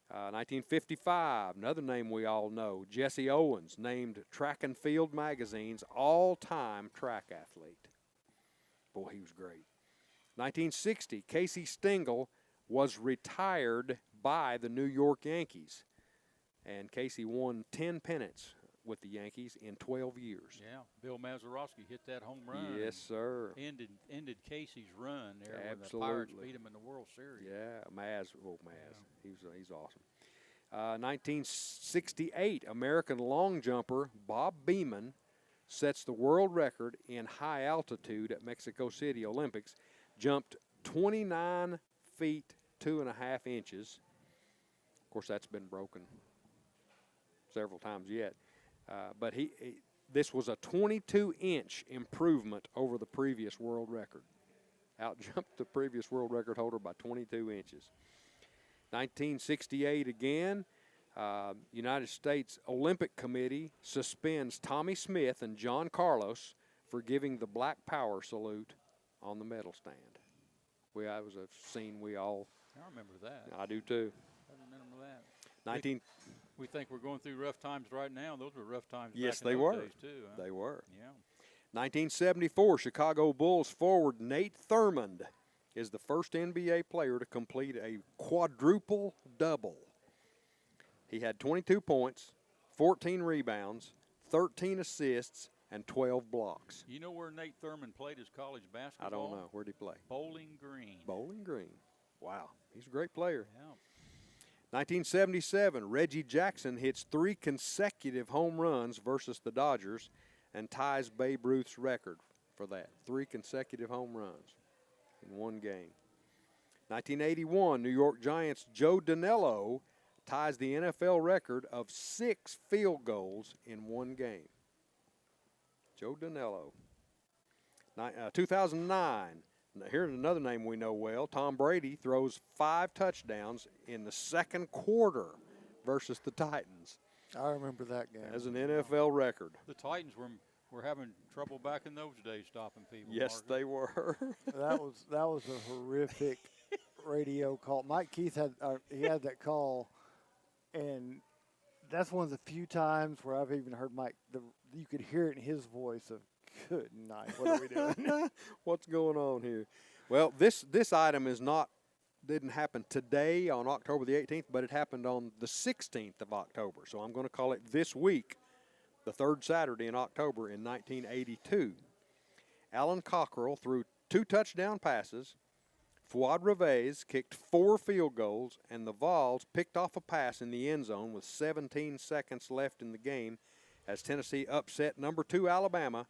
1955, another name we all know, Jesse Owens, named Track and Field Magazine's all-time track athlete. Boy, he was great. 1960, Casey Stengel was retired by the New York Yankees. And Casey won 10 pennants with the Yankees in 12 years. Yeah, Bill Mazeroski hit that home run. Yes, sir. Ended Casey's run there when the Absolutely. Pirates beat him in the World Series. Yeah, Maz. Yeah. He's awesome. 1968, American long jumper Bob Beamon sets the world record in high altitude at Mexico City Olympics. Jumped 29 feet 2.5 inches. Of course, that's been broken several times yet. But this was a 22-inch improvement over the previous world record. Outjumped the previous world record holder by 22 inches. 1968 again, United States Olympic Committee suspends Tommy Smith and John Carlos for giving the Black Power salute on the medal stand. That was a scene we all. I remember that. I do too. I remember that. We think we're going through rough times right now. Those were rough times. Yes, back in they those were. Days too, huh? They were. Yeah. 1974, Chicago Bulls forward Nate Thurmond is the first NBA player to complete a quadruple double. He had 22 points, 14 rebounds, 13 assists, and 12 blocks. You know where Nate Thurmond played his college basketball? I don't know. Where'd he play? Bowling Green. Bowling Green. Wow. He's a great player. Yeah. 1977, Reggie Jackson hits 3 consecutive home runs versus the Dodgers and ties Babe Ruth's record for that. 3 consecutive home runs in one game. 1981, New York Giants' Joe Danello ties the NFL record of 6 field goals in one game. Joe Danello. 2009, here's another name we know well. Tom Brady throws 5 touchdowns in the second quarter versus the Titans. I remember that game. As an NFL record. The Titans were having trouble back in those days stopping people. Yes, Marcus. they were. that was a horrific radio call. Mike Keith had that call, and that's one of the few times where I've even heard Mike. You could hear it in his voice of, "Good night, what are we doing? What's going on here?" Well, this item didn't happen today on October the 18th, but it happened on the 16th of October. So I'm going to call it this week, the third Saturday in October in 1982. Alan Cockrell threw 2 touchdown passes. Fuad Revez kicked 4 field goals, and the Vols picked off a pass in the end zone with 17 seconds left in the game as Tennessee upset number 2 Alabama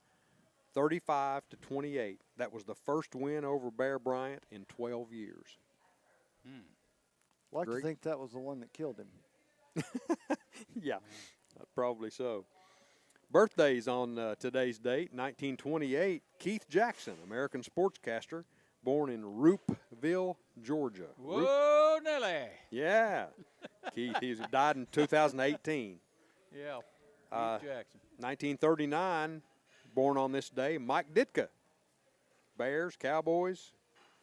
35-28. That was the first win over Bear Bryant in 12 years. I'd like to think that was the one that killed him. Yeah, probably so. Birthdays on today's date, 1928, Keith Jackson, American sportscaster, born in Roopville, Georgia. Whoa, Nelly. Yeah. Keith, he died in 2018. Yeah. Keith Jackson. 1939, born on this day, Mike Ditka. Bears, Cowboys,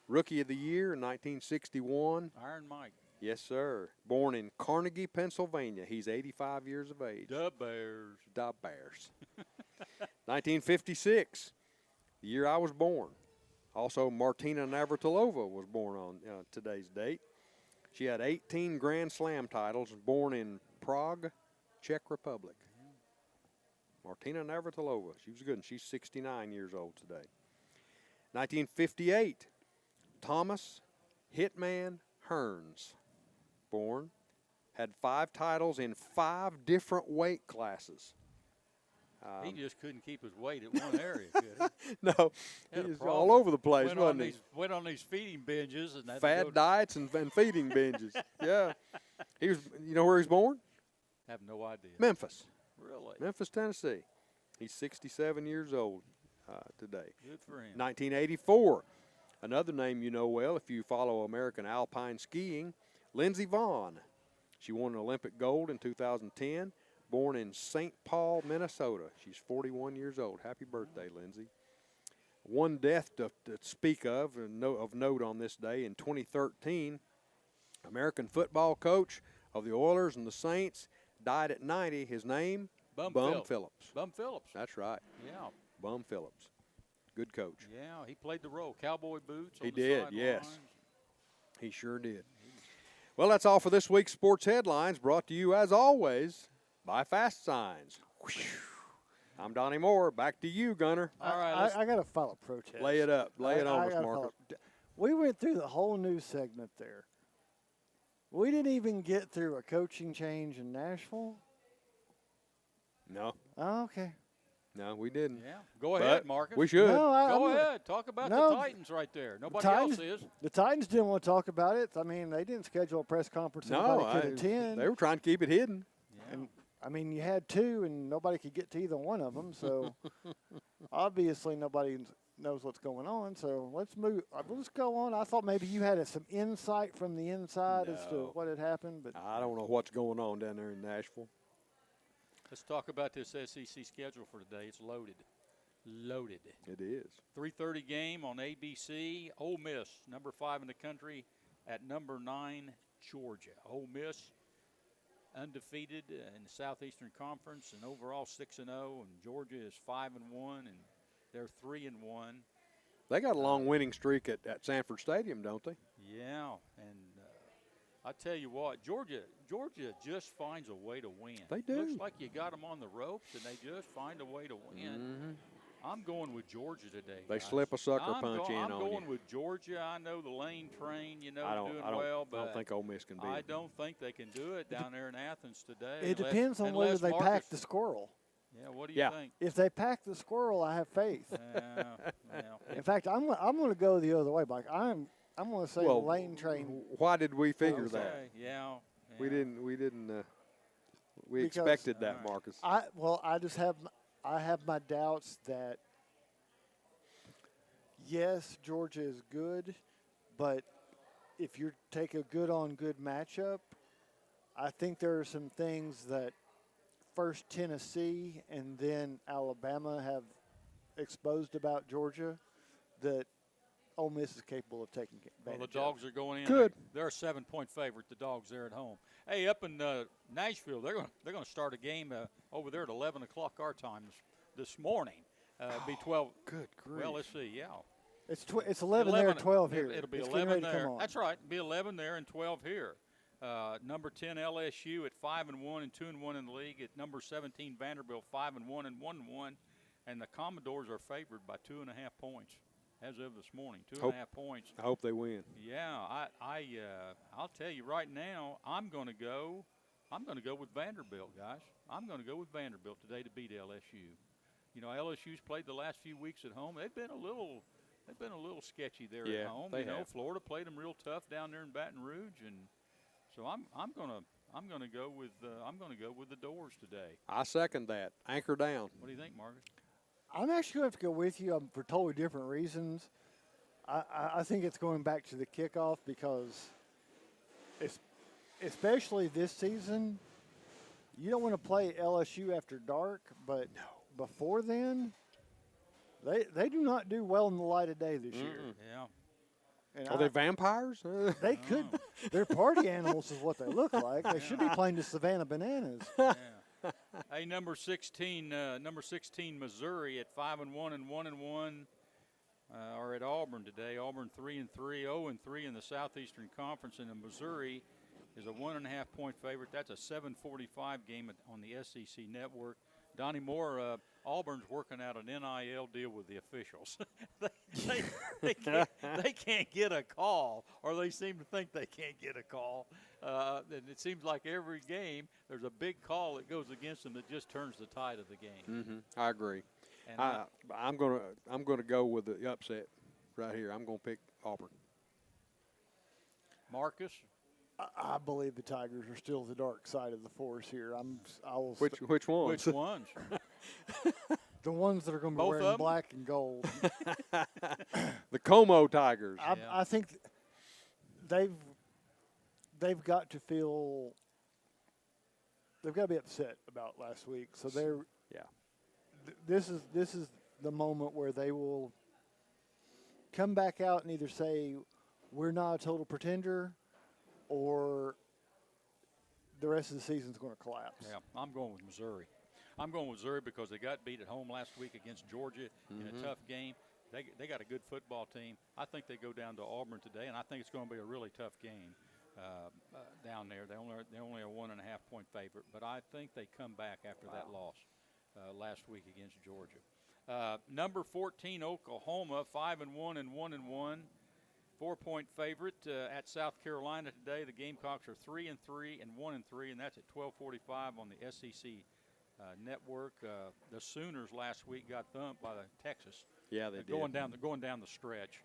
Rookie of the Year in 1961. Iron Mike. Yes, sir. Born in Carnegie, Pennsylvania. He's 85 years of age. The Bears. The Bears. 1956, the year I was born. Also, Martina Navratilova was born on today's date. She had 18 Grand Slam titles, born in Prague, Czech Republic. Martina Navratilova. She was good, and she's 69 years old today. 1958, Thomas Hitman Hearns, born, had 5 titles in 5 different weight classes. He just couldn't keep his weight at one area, could he? No, he was all over the place, wasn't he? Went on these feeding binges and had Fad diets and feeding binges. Yeah, he was. You know where he's born? Have no idea. Memphis. Really? Memphis, Tennessee. He's 67 years old today. Good for him. 1984. Another name you know well if you follow American alpine skiing, Lindsey Vonn. She won an Olympic gold in 2010. Born in St. Paul, Minnesota. She's 41 years old. Happy birthday, Lindsay. One death to speak of note on this day. In 2013, American football coach of the Oilers and the Saints died at 90. His name? Bum Phillips. Bum Phillips. That's right. Yeah. Bum Phillips. Good coach. Yeah, he played the role. Cowboy boots. He on the did, sidelines. yes. He sure did. Well, that's all for this week's Sports Headlines, brought to you, as always, by Fast Signs. I'm Donnie Moore. Back to you, Gunner. All right. I got to file a protest. Lay it up. Lay it on us, Marcus. We went through the whole news segment there. We didn't even get through a coaching change in Nashville. No. Oh, okay. No, we didn't. Yeah. Go ahead, Marcus. We should. No, Go ahead. Talk about the Titans right there. Nobody else is. The Titans didn't want to talk about it. I mean, they didn't schedule a press conference nobody could attend. They were trying to keep it hidden. Yeah. And I mean, you had 2, and nobody could get to either one of them. So obviously, nobody knows what's going on. So let's move. Let's go on. I thought maybe you had some insight from the inside as to what had happened, but I don't know what's going on down there in Nashville. Let's talk about this SEC schedule for today. It's loaded. Loaded. It is. 3:30 game on ABC. Ole Miss, number 5 in the country, at number 9, Georgia. Ole Miss, undefeated in the Southeastern Conference and overall 6-0, and Georgia is 5-1, and they're 3-1. They got a long winning streak at Sanford Stadium, don't they? Yeah, and I tell you what, Georgia just finds a way to win. They do. Looks like you got them on the ropes, and they just find a way to win. Mm-hmm. I'm going with Georgia today. They guys. slip a sucker punch in I'm on going you. with Georgia. I know the Lane train, doing I well, but don't think Ole Miss can beat I it. don't think they can do it down there in Athens today. it depends on whether they pack the squirrel. Yeah, what do you think? If they pack the squirrel, I have faith. Yeah. In fact, I'm going to go the other way, Mike. I'm going to say the Lane train. Why did we figure that? Yeah. We didn't. We Because, expected that, Marcus. I have my doubts that yes, Georgia is good, but if you take a good matchup, I think there are some things that first Tennessee and then Alabama have exposed about Georgia that Ole Miss is capable of taking advantage Well, the Dogs are going in. Good. They're a 7-point favorite. The Dogs there at home. Hey, up in Nashville, they're going to start a game over there at 11 o'clock our time this morning. Be 12. Good grief. Well, let's see. Yeah. It's 11 there, 12 here. It'll be It's 11 getting ready to there. come on. That's right. It'll be 11 there and 12 here. Number 10 LSU at 5-1 and 2-1 in the league. At number 17 Vanderbilt 5-1 and 1-1, and the Commodores are favored by 2.5 points as of this morning. 2.5 points. I hope they win. Yeah, I'll tell you right now, I'm going to go with Vanderbilt, guys. I'm going to go with Vanderbilt today to beat LSU. You know, LSU's played the last few weeks at home. They've been a little sketchy there at home. They you know, have. Florida played them real tough down there in Baton Rouge, and so I'm going to go with the Doors today. I second that. Anchor down. What do you think, Marcus? I'm actually going to have to go with you for totally different reasons. I think it's going back to the kickoff because especially this season, you don't want to play LSU after dark, but before then, they do not do well in the light of day this year. Yeah. And Are they vampires? They could. They're party animals is what they look like. They should be playing the Savannah Bananas. Yeah. Hey, number 16, Missouri at 5-1 and 1-1 are at Auburn today. Auburn 3-3, 0-3 in the Southeastern Conference, and Missouri is a 1.5-point favorite. That's a 7:45 game on the SEC Network. Donnie Moore, Auburn's working out an NIL deal with the officials. they can't get a call, or they seem to think they can't get a call. And it seems like every game there's a big call that goes against them that just turns the tide of the game. I agree. And I'm gonna go with the upset right here. I'm gonna pick Auburn. Marcus? I believe the Tigers are still the dark side of the force here. Which ones? Which ones? The ones that are going to be Both of wearing them? black and gold. The Como Tigers. I think they've got to feel they've got to be upset about last week. So this is the moment where they will come back out and either say we're not a total pretender, or the rest of the season's going to collapse. Yeah, I'm going with Missouri. I'm going with Missouri because they got beat at home last week against Georgia in a tough game. They got a good football team. I think they go down to Auburn today, and I think it's going to be a really tough game down there. They're only a 1.5-point favorite, but I think they come back after that loss last week against Georgia. Number 14, Oklahoma, 5-1 and 1-1. 4-point favorite at South Carolina today. The Gamecocks are 3-3 and 1-3, and that's at 12:45 on the SEC Network. The Sooners last week got thumped by the Texas. Yeah, they did. Going down the stretch.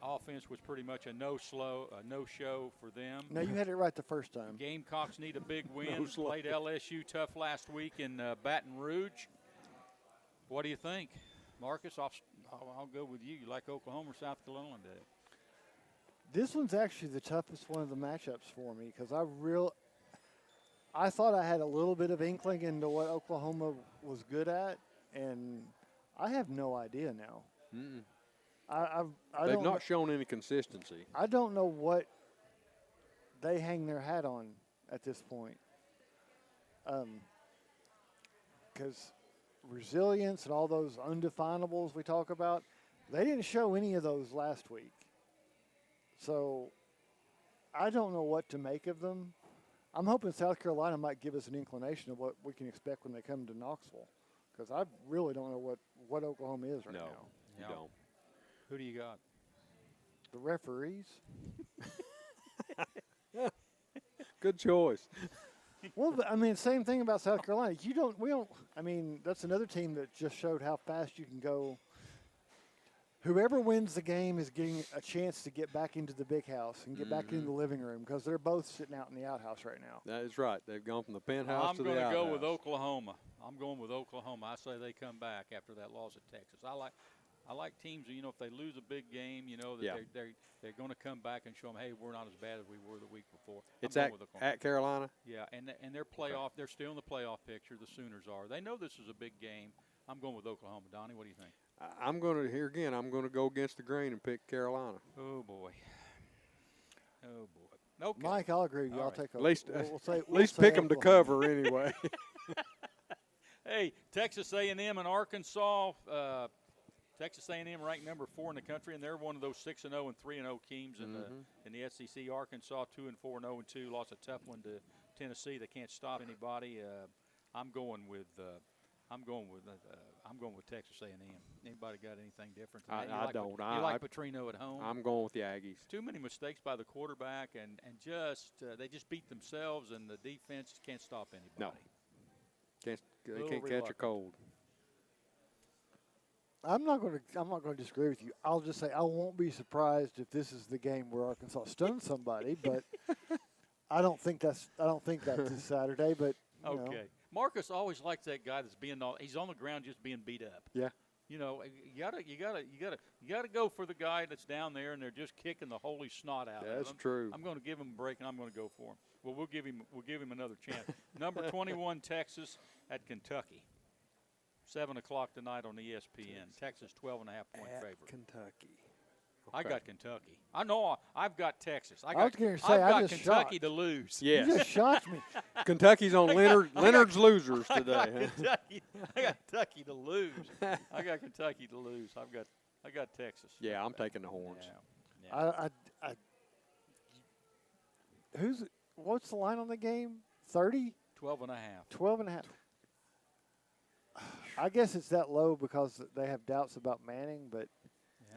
Offense was pretty much a no-show for them. No, you had it right the first time. Gamecocks need a big win. Played LSU tough last week in Baton Rouge. What do you think, Marcus? I'll go with you. You like Oklahoma or South Carolina today? This one's actually the toughest one of the matchups for me because I thought I had a little bit of inkling into what Oklahoma was good at, and I have no idea now. They've not shown any consistency. I don't know what they hang their hat on at this point. Because resilience and all those undefinables we talk about, they didn't show any of those last week. So I don't know what to make of them. I'm hoping South Carolina might give us an inclination of what we can expect when they come to Knoxville, because I really don't know what Oklahoma is right now. You don't. Who do you got? The referees. Good choice. Well, I mean, same thing about South Carolina. I mean, that's another team that just showed how fast you can go. Whoever wins the game is getting a chance to get back into the big house and get back into the living room because they're both sitting out in the outhouse right now. That is right. They've gone from the penthouse to the outhouse. I'm going to go with Oklahoma. I'm going with Oklahoma. I say they come back after that loss at Texas. I like teams, if they lose a big game, that they're going to come back and show them, hey, we're not as bad as we were the week before. It's at Carolina? Yeah, and they're playoff. They're still in the playoff picture. The Sooners are. They know this is a big game. I'm going with Oklahoma. Donnie, what do you think? I'm going to go against the grain and pick Carolina. Oh, boy. Okay. Mike, I'll agree with you. I'll take Oklahoma. At least pick them to cover anyway. Hey, Texas A&M and Arkansas. Texas A&M ranked number 4 in the country, and they're one of those 6-0 and 3-0 teams in the SEC. Arkansas 2-4, 0-2, lost a tough one to Tennessee. They can't stop anybody. I'm going with Texas A&M. Anybody got anything different? I don't. You like Petrino at home? I'm going with the Aggies. Too many mistakes by the quarterback, and they just beat themselves, and the defense can't stop anybody. No. They can't catch a cold. I'm not going to disagree with you. I'll just say I won't be surprised if this is the game where Arkansas stuns somebody, but I don't think that's this Saturday. But okay, Marcus always likes that guy that's he's on the ground just being beat up. Yeah. You gotta You got to go for the guy that's down there, and they're just kicking the holy snot out of him. That's true. I'm going to give him a break, and I'm going to go for him. Well, we'll give him another chance. Number 21, Texas at Kentucky. 7 o'clock tonight on ESPN. Texas 12.5-point favorite. Kentucky. I got Kentucky. I know I've got Texas. I was going to say, I've I got just Kentucky shocked. to lose. Yes. You just shocked me. Kentucky's on Leonard's losers today. I got Kentucky to lose. I got Kentucky to lose. I got Texas. Yeah, I'm taking the Horns. Yeah. What's the line on the game? 30? 12.5. 12.5. I guess it's that low because they have doubts about Manning, but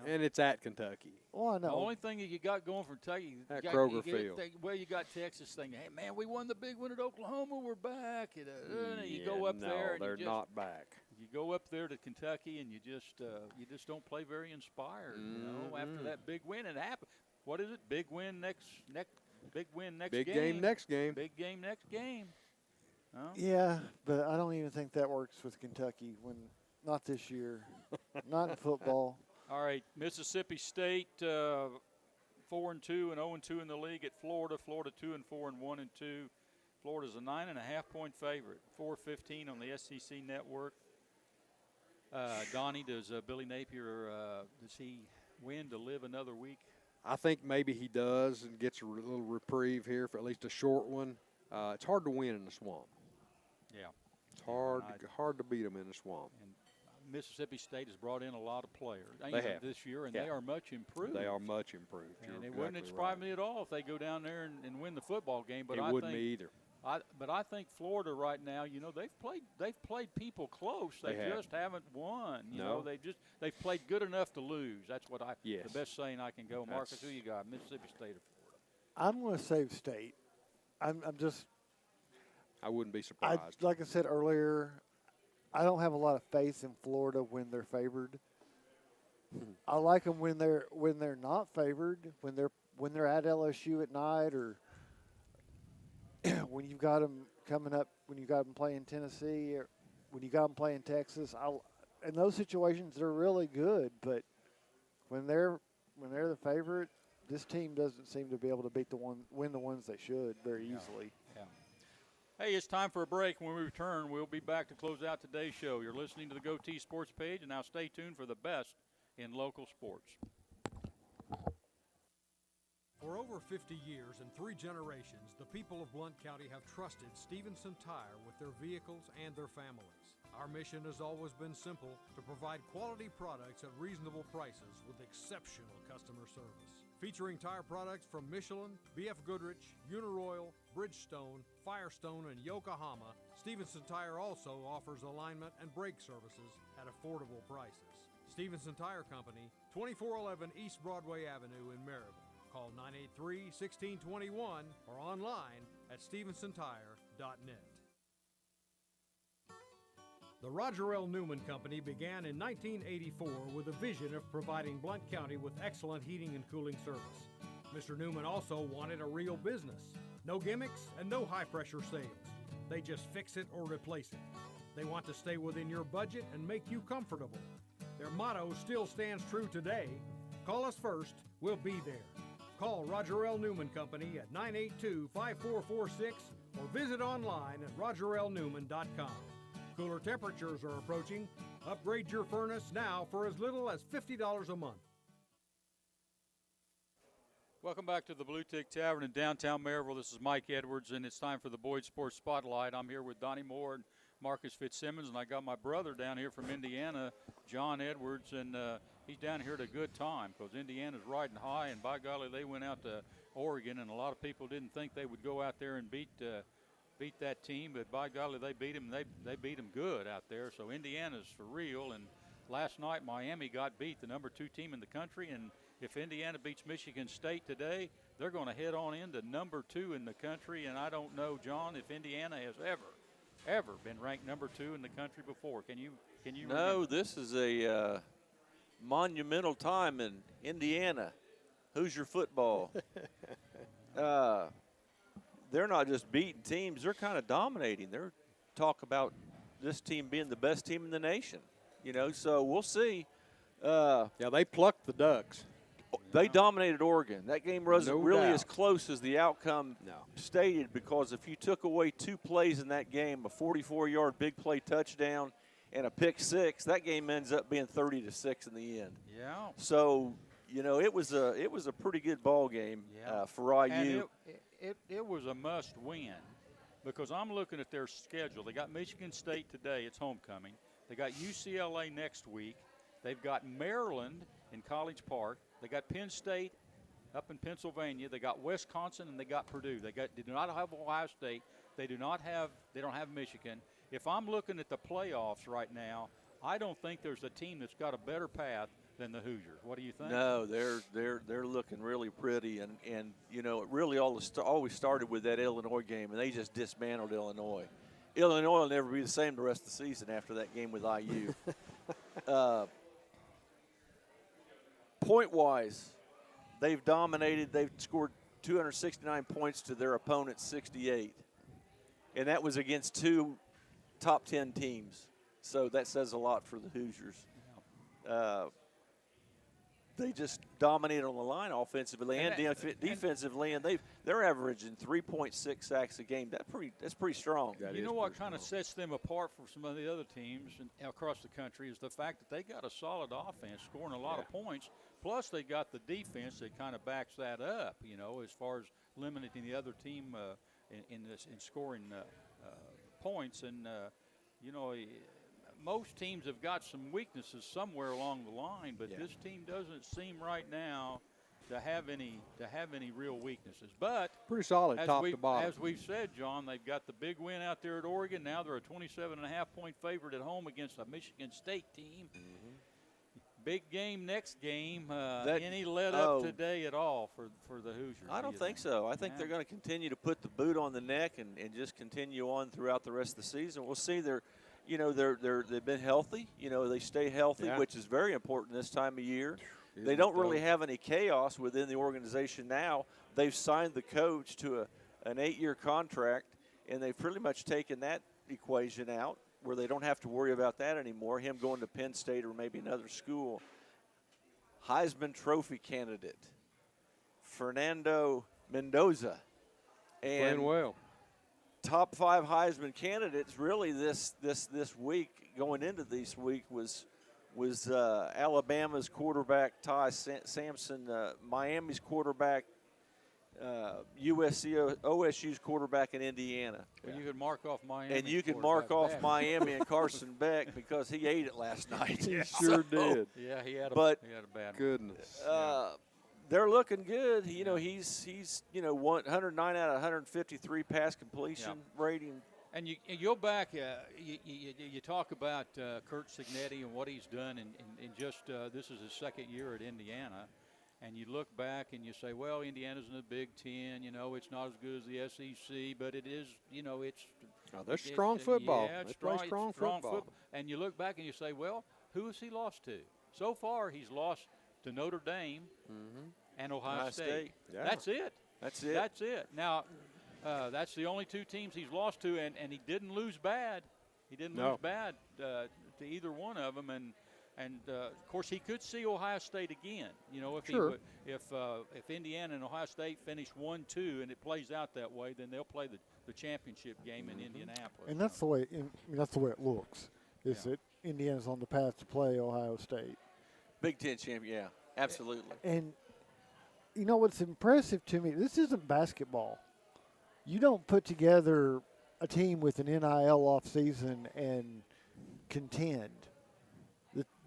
And it's at Kentucky. well, I know. The only thing that you got going for Kentucky, At Kroger Field. You got Texas thinking, hey, man, we won the big one at Oklahoma. We're back. You go up there. And they're not back. You go up there to Kentucky, and you just don't play very inspired. You know, after that big win, it happened. What is it? Big win next big win next Big game. game next game. Big game next game. No? Yeah, but I don't even think that works with Kentucky. Not this year. Not in football. All right, Mississippi State 4-2 and 0-2 in the league at Florida. Florida 2-4 and 1-2. Florida's a 9.5-point favorite. 4:15 on the SEC network. Donnie, does Billy Napier does he win to live another week? I think maybe he does and gets a little reprieve here for at least a short one. It's hard to win in the swamp. Yeah. It's hard to beat them in the swamp. And Mississippi State has brought in a lot of players They have. this year, and they are much improved. They are much improved. And You're it wouldn't exactly surprise right. me at all if they go down there and win the football game. But It I wouldn't think, me either. But I think Florida right now, you know, they've played people close. They have. just haven't won. You No. know, they've played good enough to lose. That's what Yes. the best saying I can go. Marcus, who you got? Mississippi State or Florida? I'm going to save State. I wouldn't be surprised. like I said earlier, I don't have a lot of faith in Florida when they're favored. I like them when they're not favored, when they're at LSU at night, or when you've got them coming up, when you got them playing Tennessee, or when you got them playing Texas. In those situations, they're really good, but when they're the favorite, this team doesn't seem to be able to win the ones they should very easily. Yeah. Hey, it's time for a break. When we return, we'll be back to close out today's show. You're listening to the GoTee Sports Page, and now stay tuned for the best in local sports. For over 50 years and 3 generations, the people of Blount County have trusted Stevenson Tire with their vehicles and their families. Our mission has always been simple: to provide quality products at reasonable prices with exceptional customer service. Featuring tire products from Michelin, BF Goodrich, Uniroyal, Bridgestone, Firestone, and Yokohama, Stevenson Tire also offers alignment and brake services at affordable prices. Stevenson Tire Company, 2411 East Broadway Avenue in Maryville. Call 983-1621 or online at stevensonTire.net. The Roger L. Newman Company began in 1984 with a vision of providing Blount County with excellent heating and cooling service. Mr. Newman also wanted a real business. No gimmicks and no high-pressure sales. They just fix it or replace it. They want to stay within your budget and make you comfortable. Their motto still stands true today: call us first, we'll be there. Call Roger L. Newman Company at 982-5446 or visit online at rogerlnewman.com. Cooler temperatures are approaching. Upgrade your furnace now for as little as $50 a month. Welcome back to the Bluetick Tavern in downtown Maryville. This is Mike Edwards, and it's time for the Boyd Sports Spotlight. I'm here with Donnie Moore and Marcus Fitzsimmons, and I got my brother down here from Indiana, John Edwards, and he's down here at a good time because Indiana's riding high, and by golly, they went out to Oregon, and a lot of people didn't think they would go out there and beat that team, but by golly, they beat them. They beat them good out there, so Indiana's for real. And last night, Miami got beat, the number 2 team in the country, and if Indiana beats Michigan State today, they're going to head on into number 2 in the country, and I don't know, John, if Indiana has ever been ranked number 2 in the country before. Can you No, remember? This is a monumental time in Indiana. Hoosier football. They're not just beating teams, they're kind of dominating. They're talk about this team being the best team in the nation. You know, so we'll see. Yeah, they plucked the Ducks. They dominated Oregon. That game wasn't really doubt. as close as the outcome stated, because if you took away 2 plays in that game, a 44-yard big play touchdown and a pick six, that game ends up being 30-6 in the end. Yeah. So, you know, it was a pretty good ball game for IU. And it was a must win, because I'm looking at their schedule. They got Michigan State today. It's homecoming. They got UCLA next week. They've got Maryland in College Park. They got Penn State up in Pennsylvania. They got Wisconsin, and they got Purdue. They do not have Ohio State. They don't have Michigan. If I'm looking at the playoffs right now, I don't think there's a team that's got a better path than the Hoosiers. What do you think? No, they're looking really pretty, and you know, it really always started with that Illinois game, and they just dismantled Illinois. Illinois will never be the same the rest of the season after that game with IU. Point-wise, they've dominated. They've scored 269 points to their opponent's 68, and that was against 2 top 10 teams. So that says a lot for the Hoosiers. They just dominated on the line offensively and defensively, and they're averaging 3.6 sacks a game. That's pretty strong. You know what kind of sets them apart from some of the other teams across the country is the fact that they got a solid offense, scoring a lot of points. Plus, they got the defense that kind of backs that up. You know, as far as limiting the other team in scoring points, and you know. Most teams have got some weaknesses somewhere along the line, but this team doesn't seem right now to have any real weaknesses. But pretty solid top to bottom. As we've said, John, they've got the big win out there at Oregon. Now they're a 27.5-point favorite at home against a Michigan State team. Big game next game. Any let up today at all for the Hoosiers? I don't think so. I think they're going to continue to put the boot on the neck and just continue on throughout the rest of the season. We'll see. They've been healthy. You know, they stay healthy, which is very important this time of year. They don't really have any chaos within the organization now. They've signed the coach to an 8-year contract, and they've pretty much taken that equation out where they don't have to worry about that anymore, him going to Penn State or maybe another school. Heisman Trophy candidate, Fernando Mendoza. And playing well. Top 5 Heisman candidates really this week, going into this week, was Alabama's quarterback Ty Sampson, Miami's quarterback, OSU's quarterback in Indiana. And you could mark off Miami. And you could mark off Miami and Carson Beck because he ate it last night. He sure did. Yeah, he had a bad one. Goodness. They're looking good. You know, he's 109 out of 153 pass completion rating. And you go back, you talk about Kurt Cignetti and what he's done in just this is his second year at Indiana. And you look back and you say, well, Indiana's in the Big Ten. You know, it's not as good as the SEC, but it is, you know, it's. They're strong football. Yeah, they play strong football. And you look back and you say, well, who has he lost to? So far, he's lost to Notre Dame and Ohio State. Yeah. That's it. That's it. That's it. Now, that's the only 2 teams he's lost to, and he didn't lose bad. He didn't lose bad to either one of them, and of course he could see Ohio State again. You know, if Indiana and Ohio State finish 1-2 and it plays out that way, then they'll play the championship game in Indianapolis. And that's the way it looks. Is that Indiana's on the path to play Ohio State? Big Ten champion, yeah, absolutely. And you know what's impressive to me? This isn't basketball. You don't put together a team with an NIL offseason and contend.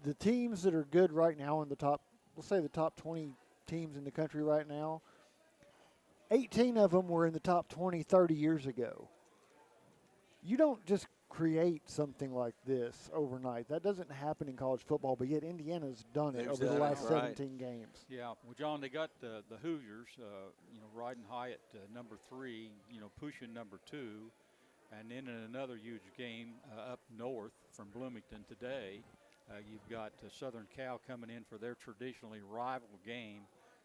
The teams that are good right now in the top, let's say the top 20 teams in the country right now, 18 of them were in the top 20 30 years ago. You don't just create something like this overnight. That doesn't happen in college football, but yet Indiana's done it over the last 17 games. Yeah, well, John, they got the Hoosiers, riding high at number 3, pushing number 2, and then in another huge game up north from Bloomington today, you've got Southern Cal coming in for their traditionally rival game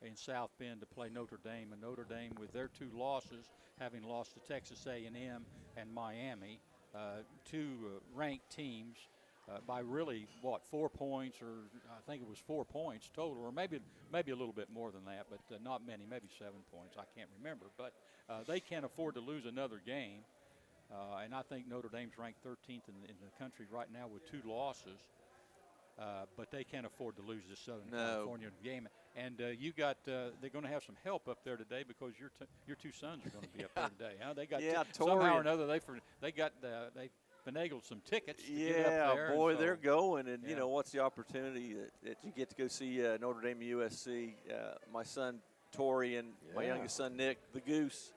in South Bend to play Notre Dame, and Notre Dame with their 2 losses, having lost to Texas A&M and Miami, 2 ranked teams, by really, 4 points, or I think it was 4 points total, or maybe a little bit more than that, but not many, maybe 7 points. I can't remember. But they can't afford to lose another game. And I think Notre Dame's ranked 13th in the country right now with 2 losses. But they can't afford to lose this Southern California game. And they're going to have some help up there today because your 2 sons are going to be up there today. Huh? They got somehow or another they finagled some tickets. To get up there, boy, they're going. And you know, what's the opportunity that you get to go see Notre Dame USC? My son Tori and my youngest son Nick, the Goose.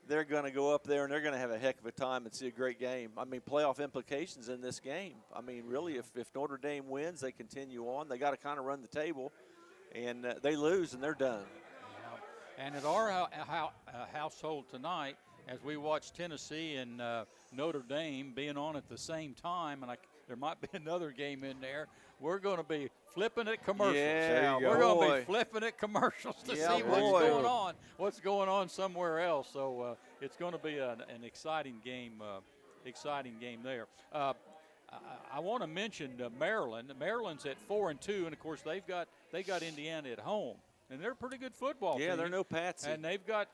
They're going to go up there, and they're going to have a heck of a time and see a great game. I mean, playoff implications in this game. I mean, really, if Notre Dame wins, they continue on. They got to kind of run the table, and they lose, and they're done. Yeah. And at our household tonight, as we watch Tennessee and Notre Dame being on at the same time, and there might be another game in there, we're going to be flipping at commercials. Yeah, we're going to be flipping at commercials to see what's going on somewhere else. So it's going to be an exciting game there. I want to mention Maryland. Maryland's at 4-2, and of course they got Indiana at home. And they're a pretty good football team. Yeah, they're no patsy. And they've got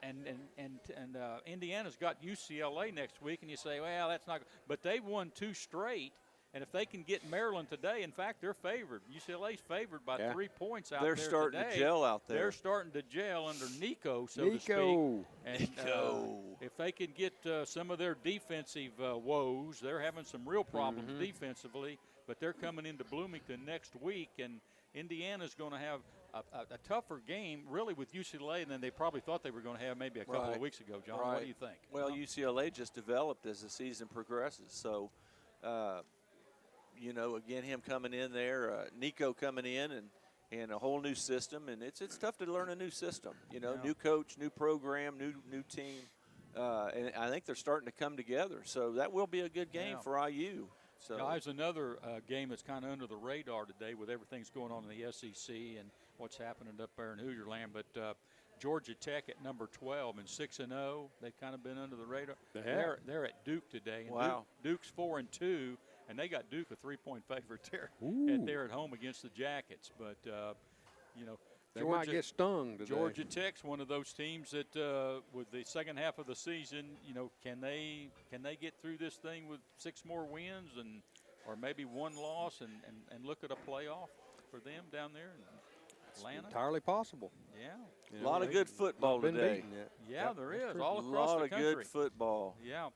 Indiana's got UCLA next week, and you say, well, that's not. But they've won 2 straight, and if they can get Maryland today, in fact, they're favored. UCLA's favored by 3 points out there today. They're starting to gel out there. They're starting to gel under Nico, so to speak. And if they can get some of their defensive woes, they're having some real problems defensively. But they're coming into Bloomington next week, and Indiana's going to have a tougher game, really, with UCLA than they probably thought they were going to have maybe a couple of weeks ago. John, what do you think? Well, UCLA just developed as the season progresses. So, you know, again, him coming in there, Nico coming in, and a whole new system. And it's tough to learn a new system. You know, new coach, new program, new team. And I think they're starting to come together. So that will be a good game for IU. So there's another game that's kind of under the radar today with everything's going on in the SEC and what's happening up there in Hoosierland. But Georgia Tech at number 12 and 6-0. They've kind of been under the radar. They're at Duke today. And Duke's 4-2, and they got Duke a 3-point favorite there. And they're at home against the Jackets. But you know, they might get stung today. Georgia Tech's one of those teams that, with the second half of the season, you know, can they get through this thing with 6 more wins or maybe 1 loss and look at a playoff for them down there in Atlanta? It's entirely possible. Yeah. A lot of good football today. Yeah, there is all across the country. A lot of good football. Yeah.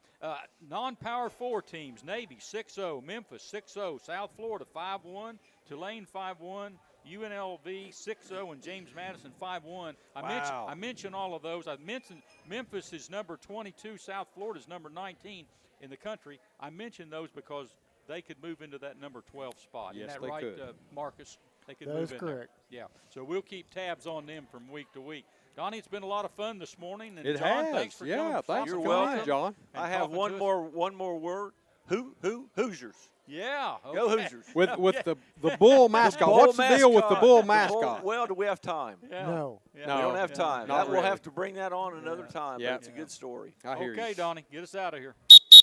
Non-Power 4 teams: Navy 6-0, Memphis 6-0, South Florida 5-1, Tulane 5-1. UNLV 6-0 and James Madison 5-1. I mentioned all of those. I mentioned Memphis is number 22, South Florida is number 19 in the country. I mentioned those because they could move into that number 12 spot. Yes, Isn't that they right, could. Marcus? They could that move is in correct. there. Yeah. So we'll keep tabs on them from week to week. Donnie, it's been a lot of fun this morning. And it John, has. thanks for coming. Thanks You're for welcome, coming, John. I have one more word. Hoosiers. Yeah. Okay. Go Hoosiers. With the bull mascot. What's the deal with the bull mascot? Well, do we have time? Yeah. No. No, we don't have time. Not We'll really. have to bring that on another time, but it's a good story. I hear Okay, you. Donnie, get us out of here.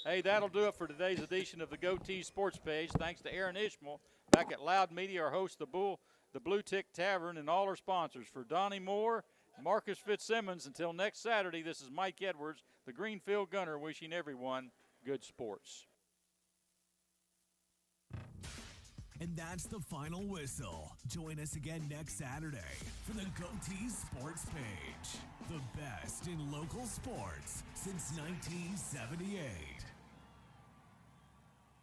Hey, that'll do it for today's edition of the GoTeez Sports Page. Thanks to Aaron Ishmael back at Loud Media, our host, the Bluetick Tavern, and all our sponsors. For Donnie Moore, Marcus Fitzsimmons, until next Saturday, this is Mike Edwards, the Greenfield Gunner, wishing everyone good sports. And that's the final whistle. Join us again next Saturday for the GoTeez Sports Page. The best in local sports since 1978.